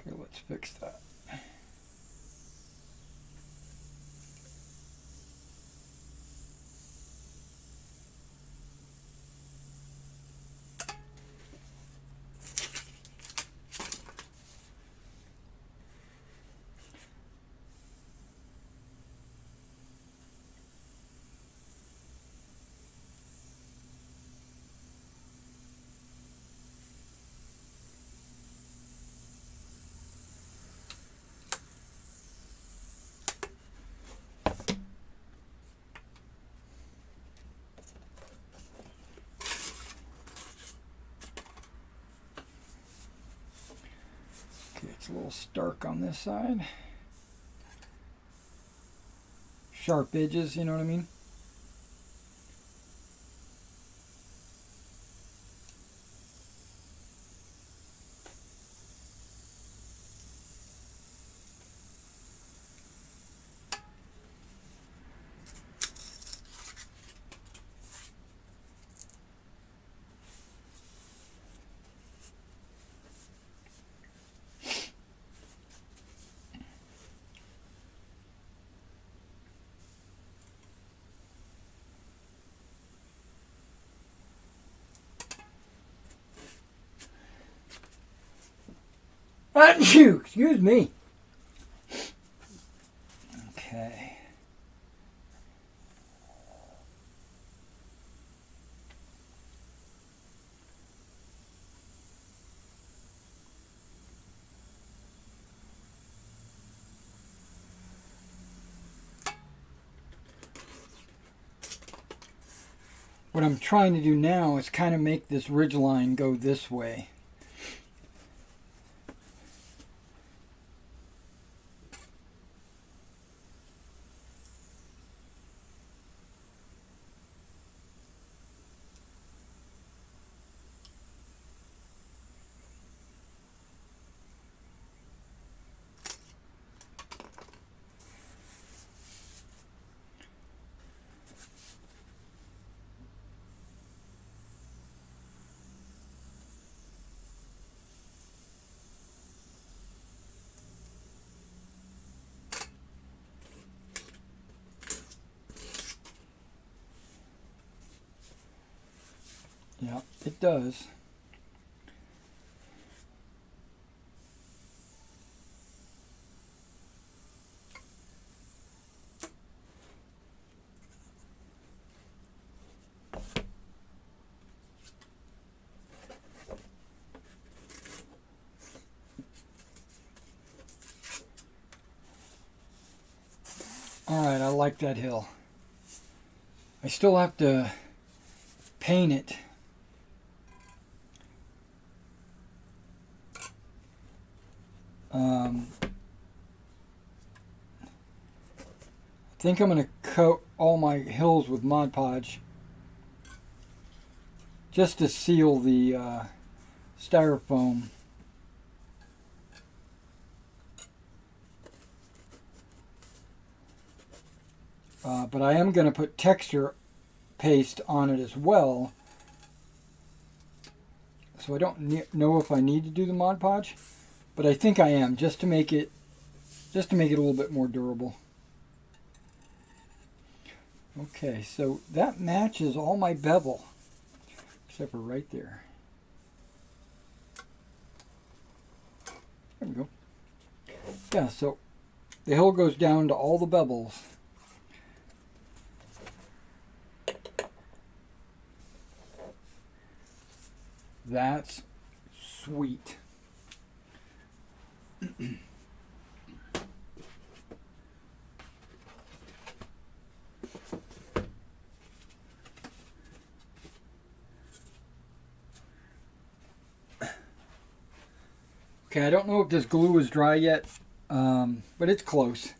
Okay, let's fix that. It's a little stark on this side. Sharp edges, you know what I mean? Excuse me. Okay. What I'm trying to do now is kind of make this ridge line go this way. Yeah, it does. Alright, I like that hill. I still have to paint it. I think I'm going to coat all my hills with Mod Podge just to seal the styrofoam. But I am going to put texture paste on it as well. So I don't know if I need to do the Mod Podge, but I think I am, just to make it a little bit more durable. Okay, so that matches all my bevel, except for right there. There we go. Yeah, so the hill goes down to all the bevels. That's sweet. Okay, I don't know if this glue is dry yet, but it's close.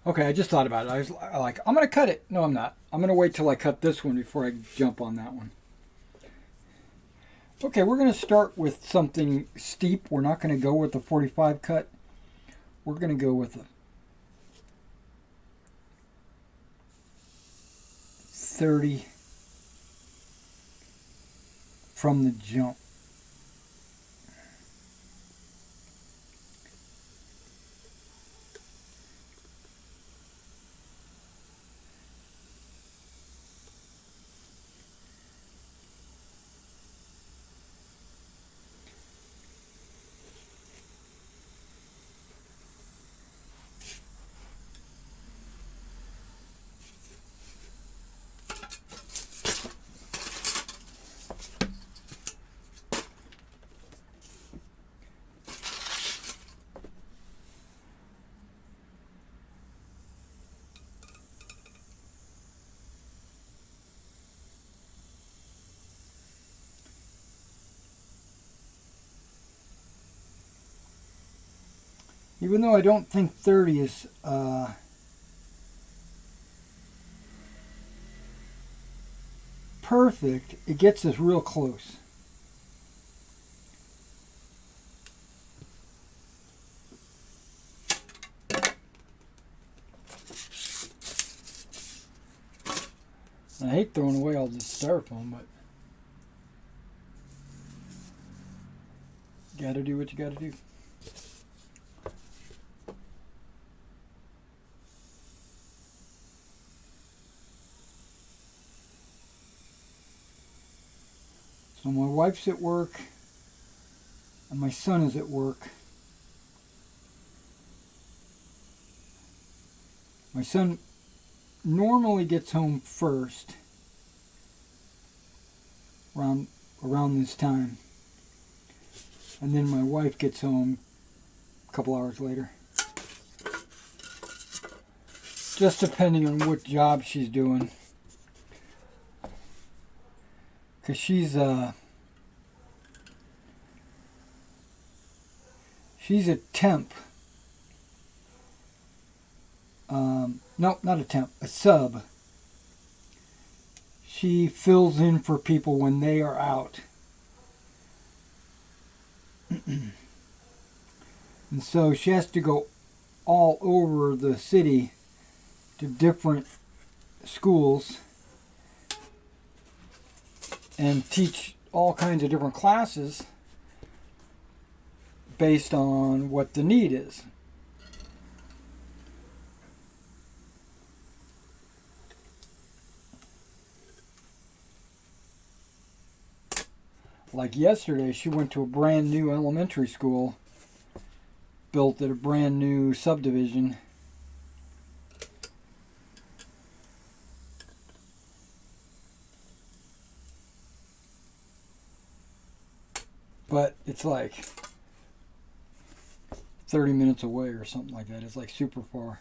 Okay, I just thought about it. I was like, I'm going to cut it. No, I'm not. I'm going to wait till I cut this one before I jump on that one. Okay, we're going to start with something steep. We're not going to go with the 45 cut. We're going to go with a 30 from the jump. Even though I don't think 30 is perfect, it gets us real close. I hate throwing away all this styrofoam, but you gotta do what you gotta do. So my wife's at work and my son is at work. My son normally gets home first around this time, and then my wife gets home a couple hours later, just depending on what job she's doing, because she's a temp. No, not a temp, a sub. She fills in for people when they are out. And so she has to go all over the city to different schools and teach all kinds of different classes based on what the need is. Like yesterday, she went to a brand new elementary school built at a brand new subdivision. But it's like 30 minutes away or something like that. It's like super far.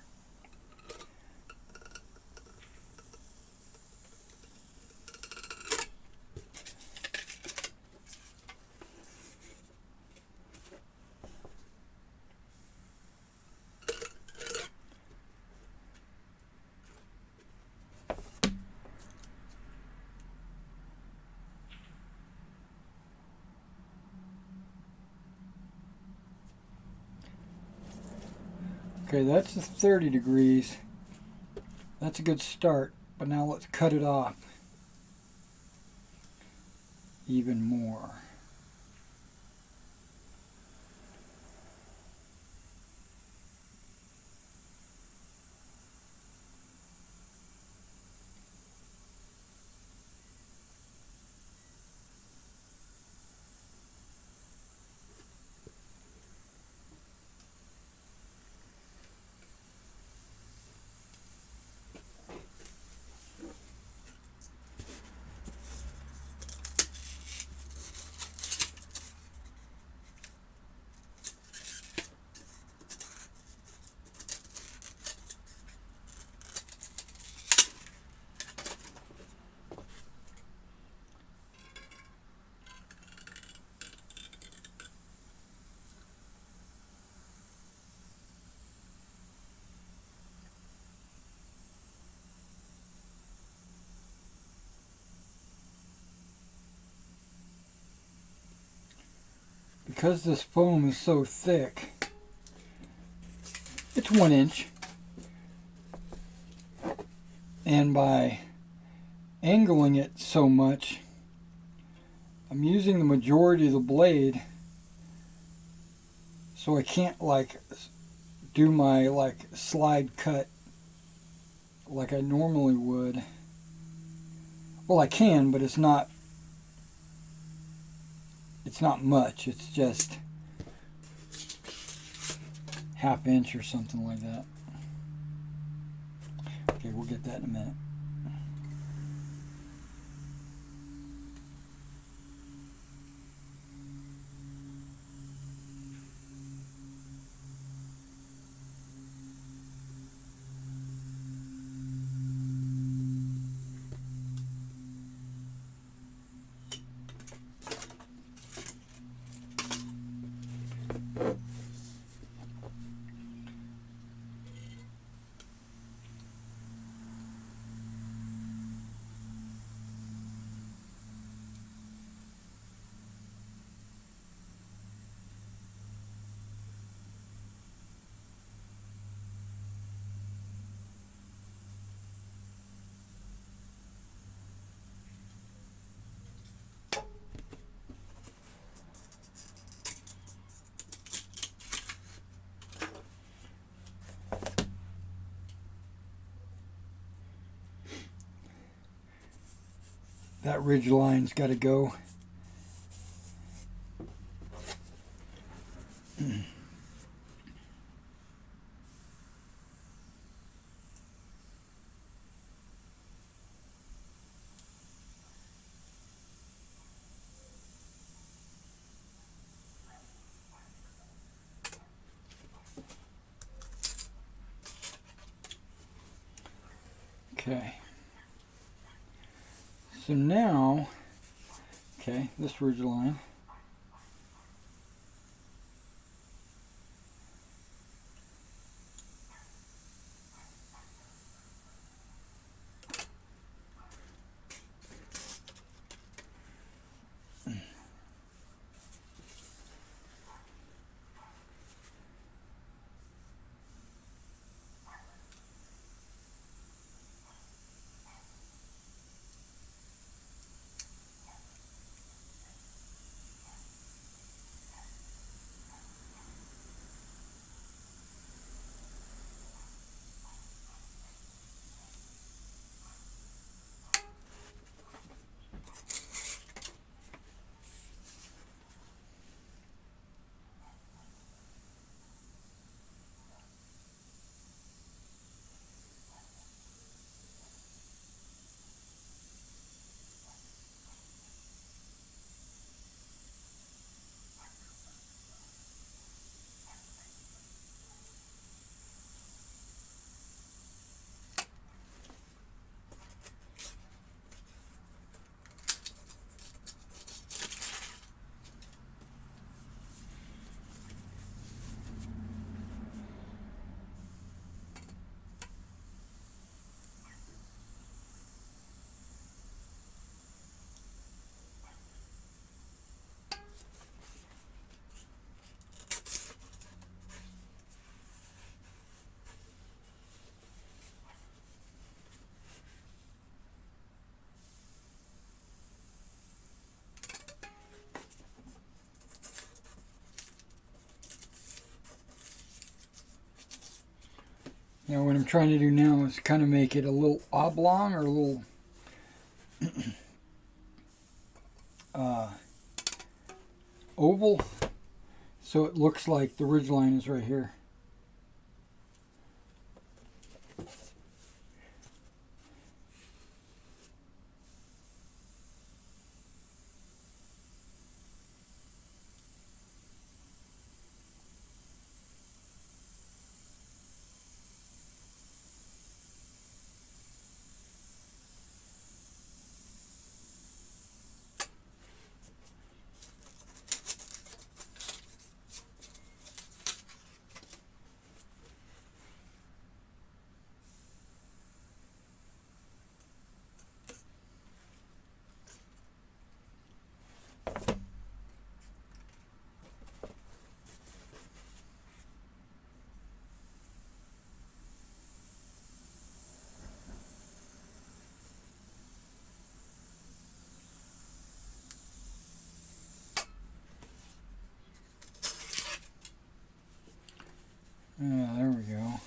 Okay, that's the 30 degrees. That's a good start, but now let's cut it off even more. Because this foam is so thick, it's 1 inch, and by angling it so much, I'm using the majority of the blade, so I can't like do my like slide cut like I normally would. Well, I can, but it's not much. It's just ½ inch or something like that. Okay, we'll get that in a minute. That ridge line's got to go. Okay. So now, okay, this ridge line. Now what I'm trying to do now is kind of make it a little oblong or a little oval, so it looks like the ridgeline is right here. There we go.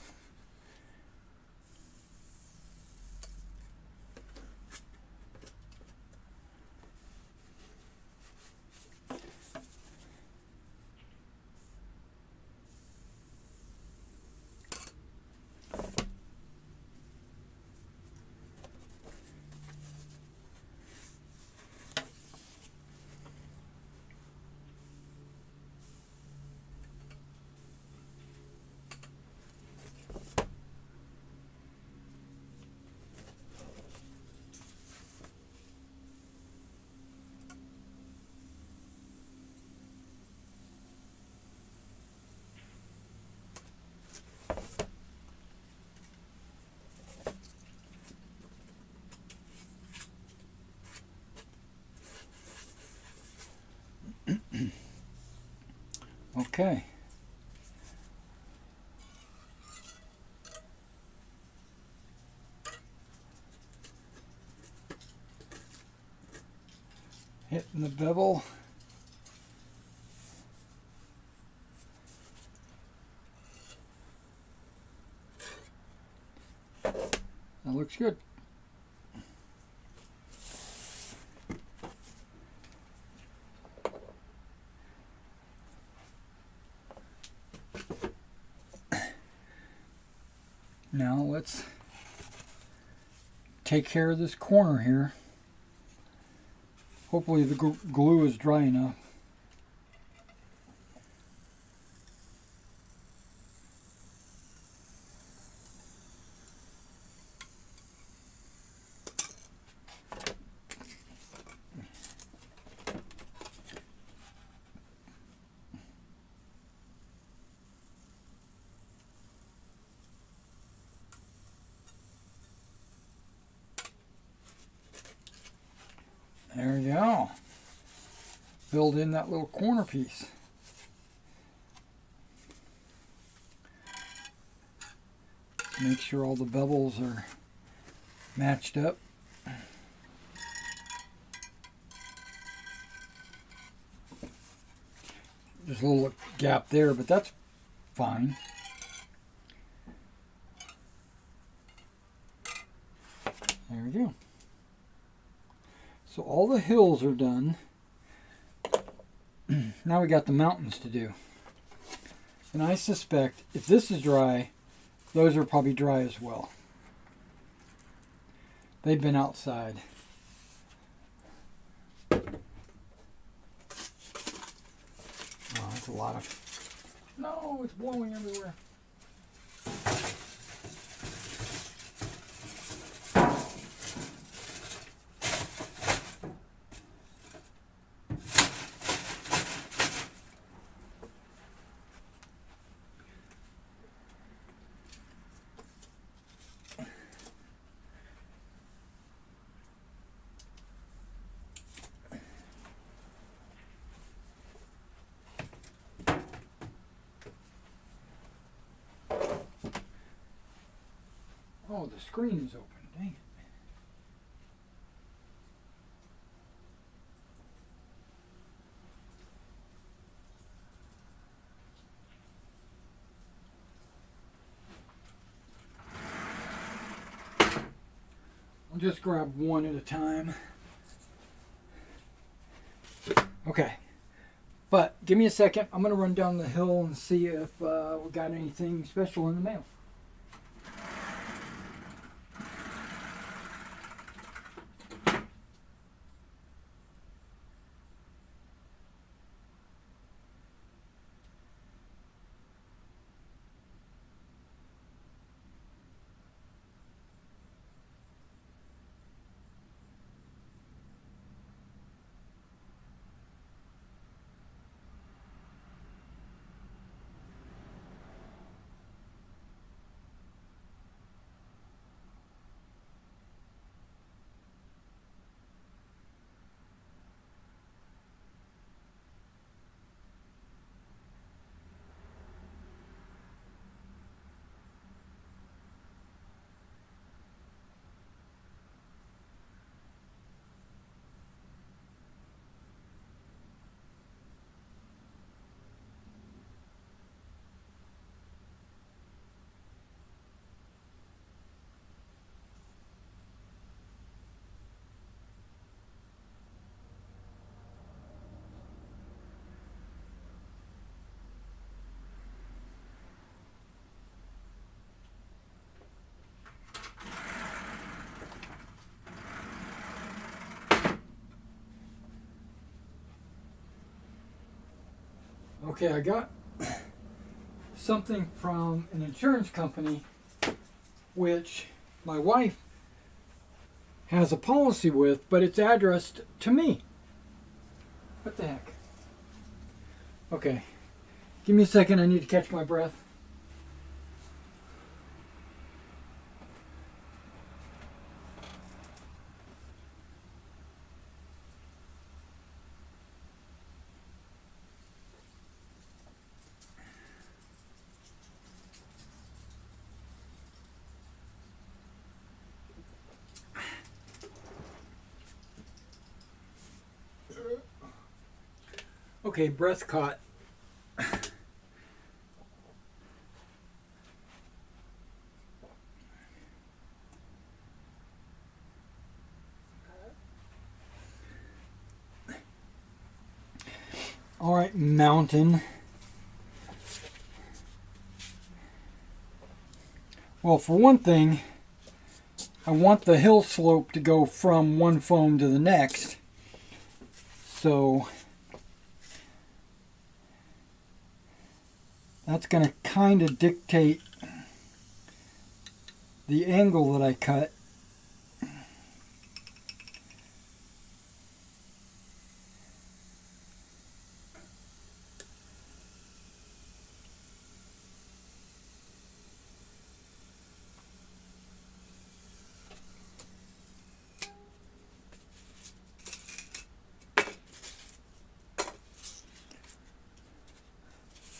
Okay. Hitting the bevel. That looks good. Now let's take care of this corner here. Hopefully the glue is dry enough. There we go. Build in that little corner piece. Make sure all the bevels are matched up. There's a little gap there, but that's fine. There we go. So all the hills are done. Now we got the mountains to do. And I suspect if this is dry, those are probably dry as well. They've been outside. Oh, that's a lot of... No, it's blowing everywhere. Oh, the screen is open. Dang it. just grab one at a time. Okay. But give me a second. I'm going to run down the hill and see if we got anything special in the mail. Okay, I got something from an insurance company which my wife has a policy with, but it's addressed to me. What the heck? Okay, give me a second. I need to catch my breath. Okay, breath caught. All right, mountain. Well, for one thing, I want the hill slope to go from one foam to the next. So that's going to kind of dictate the angle that I cut.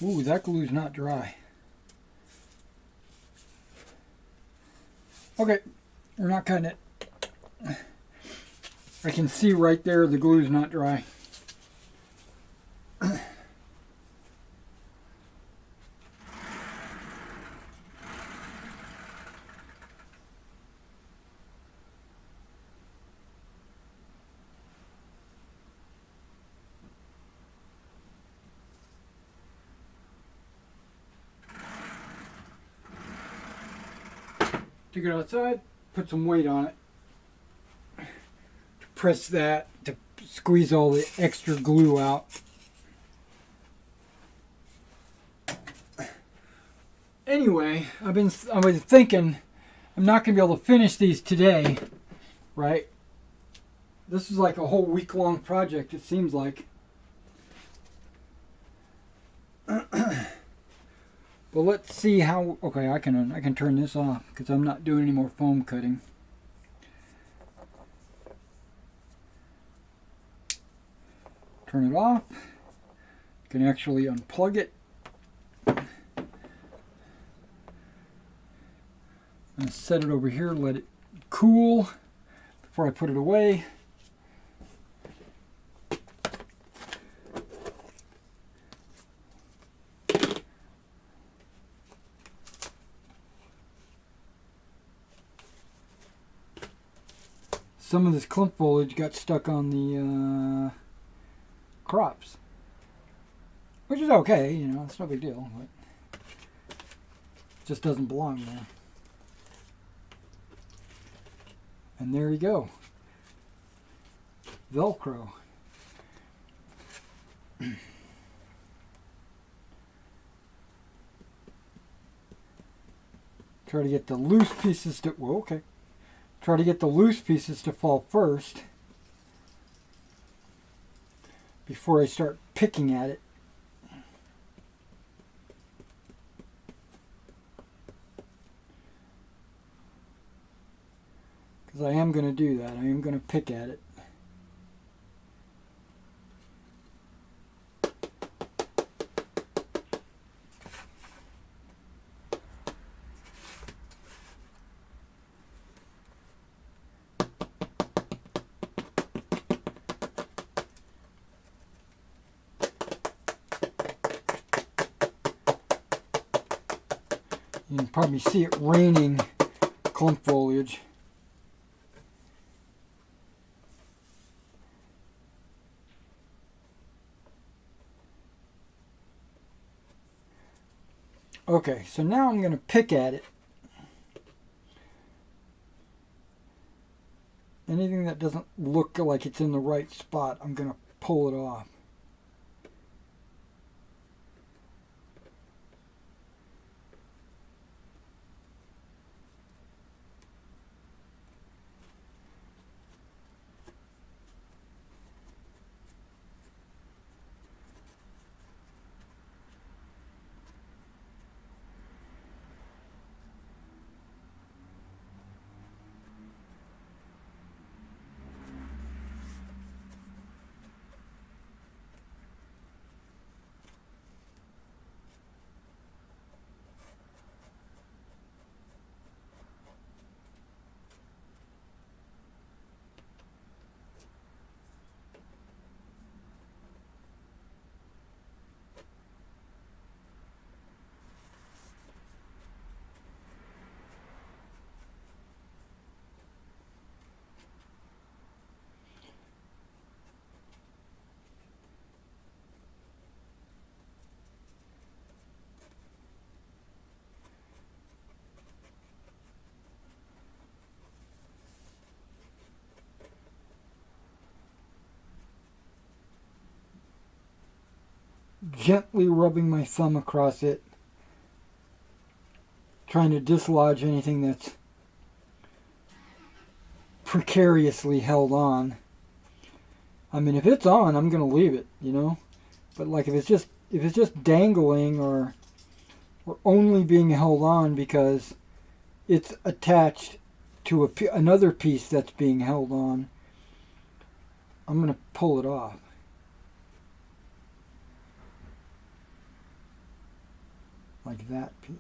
Ooh, that glue's not dry. Okay, we're not cutting it. I can see right there the glue's not dry. Took it outside, put some weight on it. To press that, to squeeze all the extra glue out. Anyway, I've been thinking I'm not going to be able to finish these today, right? This is like a whole week-long project, it seems like. But let's see how. Okay, I can turn this off because I'm not doing any more foam cutting. Turn it off. You can actually unplug it. I'm gonna set it over here, let it cool before I put it away. some of this clump foliage got stuck on the crops, which is okay, you know, it's no big deal, but it just doesn't belong there. And there you go. Velcro. Try to get the loose pieces to, well, okay. Try to get the loose pieces to fall first before I start picking at it. Because I am going to do that. I am going to pick at it. You can probably see it raining clump foliage. Okay, so now I'm going to pick at it. Anything that doesn't look like it's in the right spot, I'm going to pull it off. Gently rubbing my thumb across it, trying to dislodge anything that's precariously held on. I mean, if it's on, I'm going to leave it, you know. But like if it's just dangling or only being held on because it's attached to another piece that's being held on, I'm going to pull it off. Like that piece.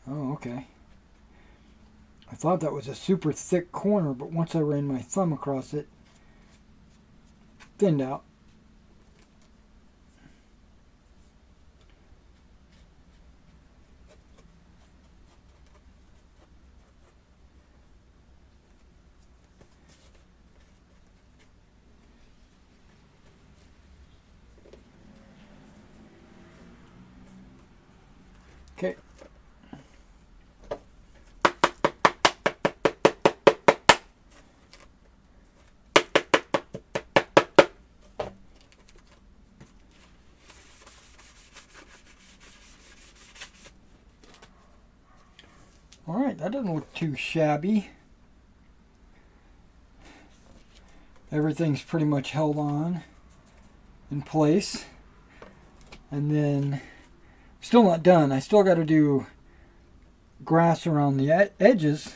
Oh, okay. I thought that was a super thick corner, but once I ran my thumb across it, thinned out. Okay. All right, that doesn't look too shabby. Everything's pretty much held on in place. And then, still not done. I still got to do grass around the edges.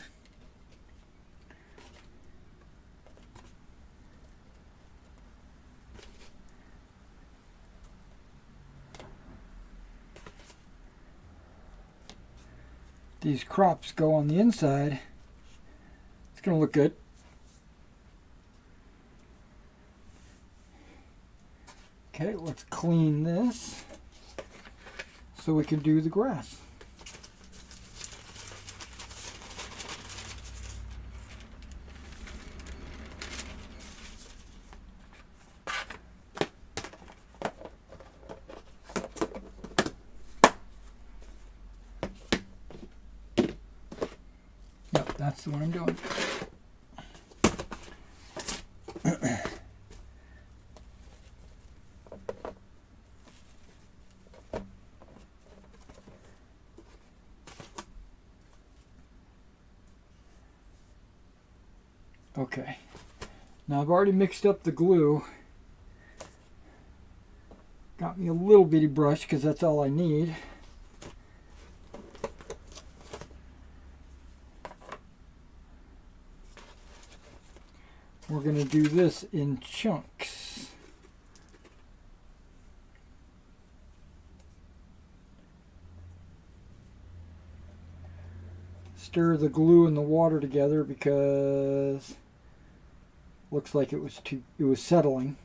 These crops go on the inside. It's going to look good. Okay, let's clean this so we can do the grass. Yep, that's the one I'm doing. Okay, now I've already mixed up the glue. Got me a little bitty brush because that's all I need. We're going to do this in chunks. Stir the glue and the water together because looks like it was settling.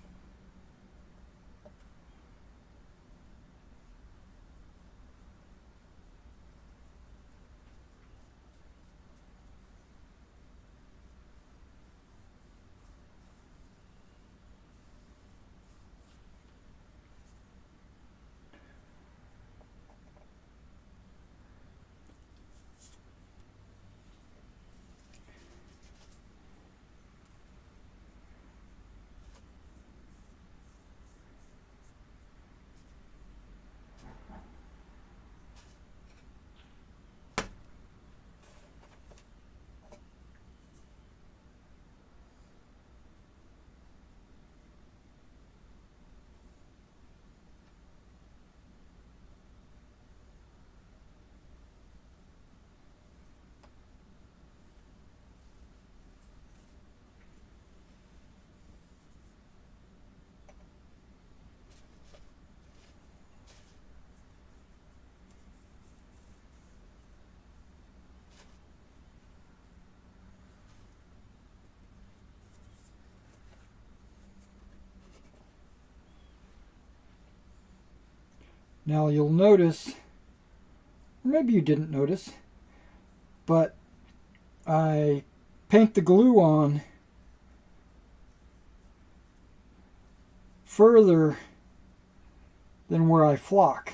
Now you'll notice, or maybe you didn't notice, but I paint the glue on further than where I flock.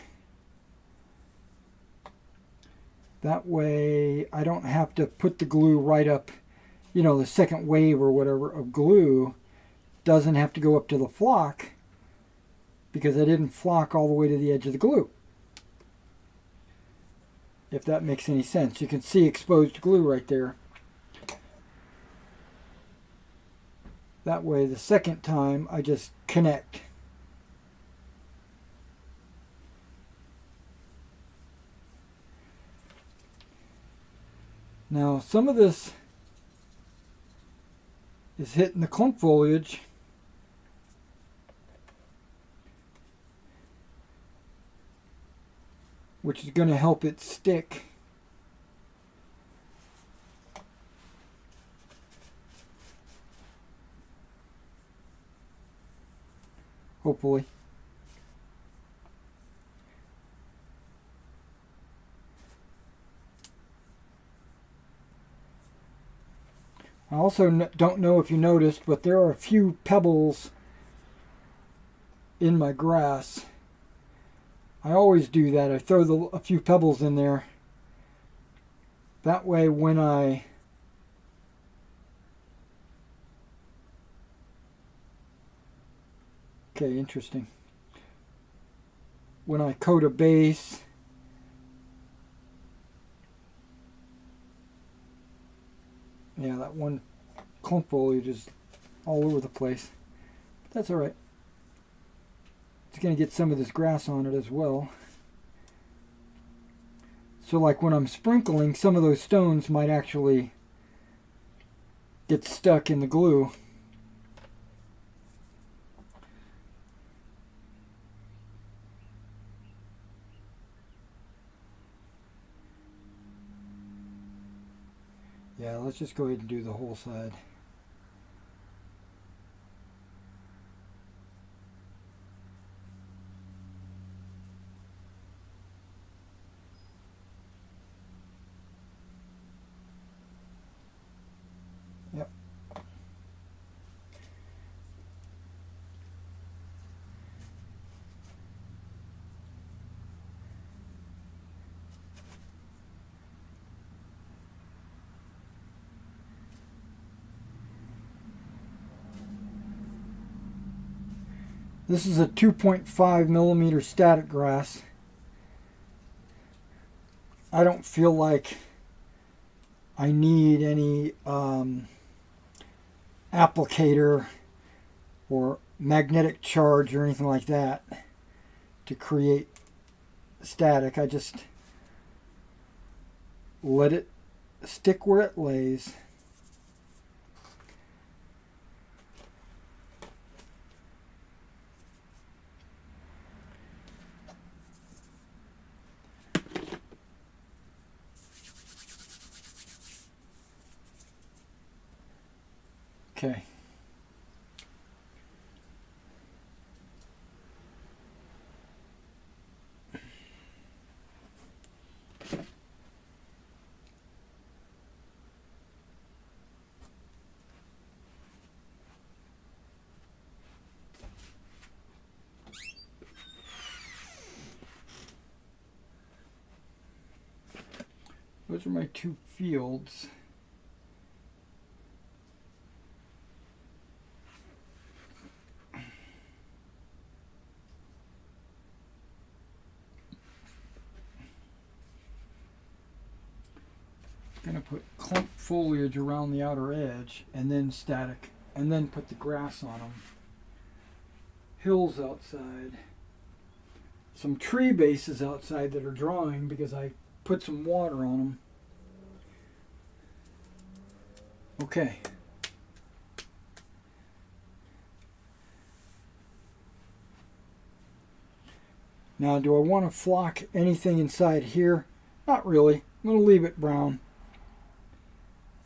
That way I don't have to put the glue right up, the second wave or whatever of glue doesn't have to go up to the flock because I didn't flock all the way to the edge of the glue. If that makes any sense. You can see exposed glue right there. That way the second time I just connect. Now some of this is hitting the clump foliage. Which is going to help it stick. Hopefully. I also don't know if you noticed, but there are a few pebbles in my grass. I always do that. I throw a few pebbles in there. That way when I okay, interesting. When I coat a base, yeah, that one clump foliage is all over the place. But that's all right. It's going to get some of this grass on it as well. So like when I'm sprinkling, some of those stones might actually get stuck in the glue. Yeah, let's just go ahead and do the whole side. This is a 2.5 millimeter static grass. I don't feel like I need any applicator or magnetic charge or anything like that to create static. I just let it stick where it lays. Okay. Those are my two fields. Going to put clump foliage around the outer edge and then static, and then put the grass on them. Hills outside. Some tree bases outside that are drying because I put some water on them. Okay. Now, do I want to flock anything inside here? Not really. I'm going to leave it brown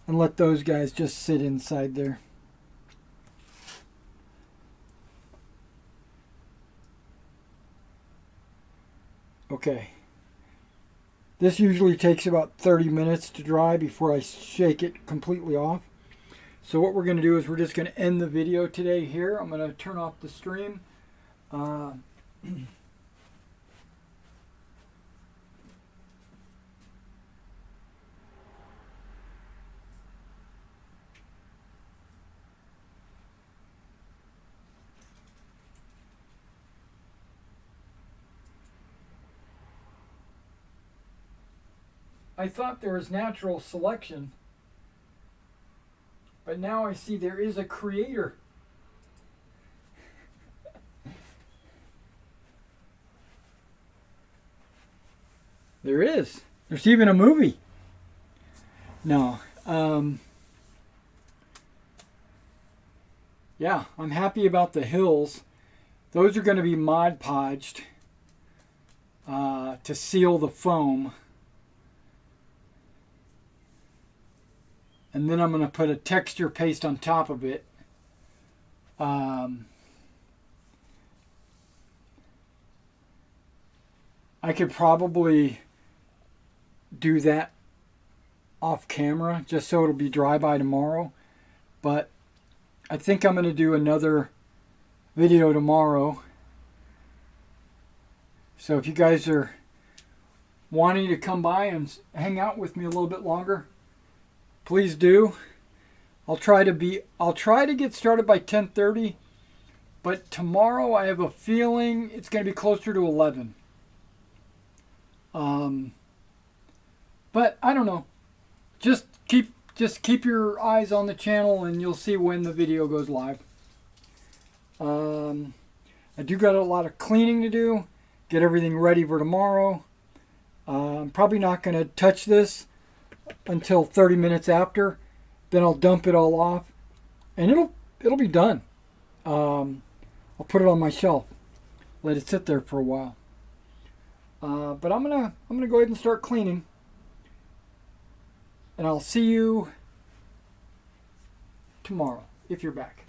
and let those guys just sit inside there. Okay. This usually takes about 30 minutes to dry before I shake it completely off. So what we're going to do is we're just going to end the video today here. I'm going to turn off the stream. I thought there was natural selection, but now I see there is a creator. There is. There's even a movie. No. Yeah, I'm happy about the hills. Those are going to be Mod Podged to seal the foam. And then I'm going to put a texture paste on top of it. I could probably do that off camera just so it'll be dry by tomorrow. But I think I'm going to do another video tomorrow. So if you guys are wanting to come by and hang out with me a little bit longer, please do. I'll try to get started by 10:30, but tomorrow I have a feeling it's going to be closer to 11. But I don't know. Just keep your eyes on the channel and you'll see when the video goes live. I do got a lot of cleaning to do, get everything ready for tomorrow. I'm probably not going to touch this until 30 minutes after. Then I'll dump it all off and it'll be done. I'll put it on my shelf, let it sit there for a while. But I'm gonna go ahead and start cleaning, and I'll see you tomorrow if you're back.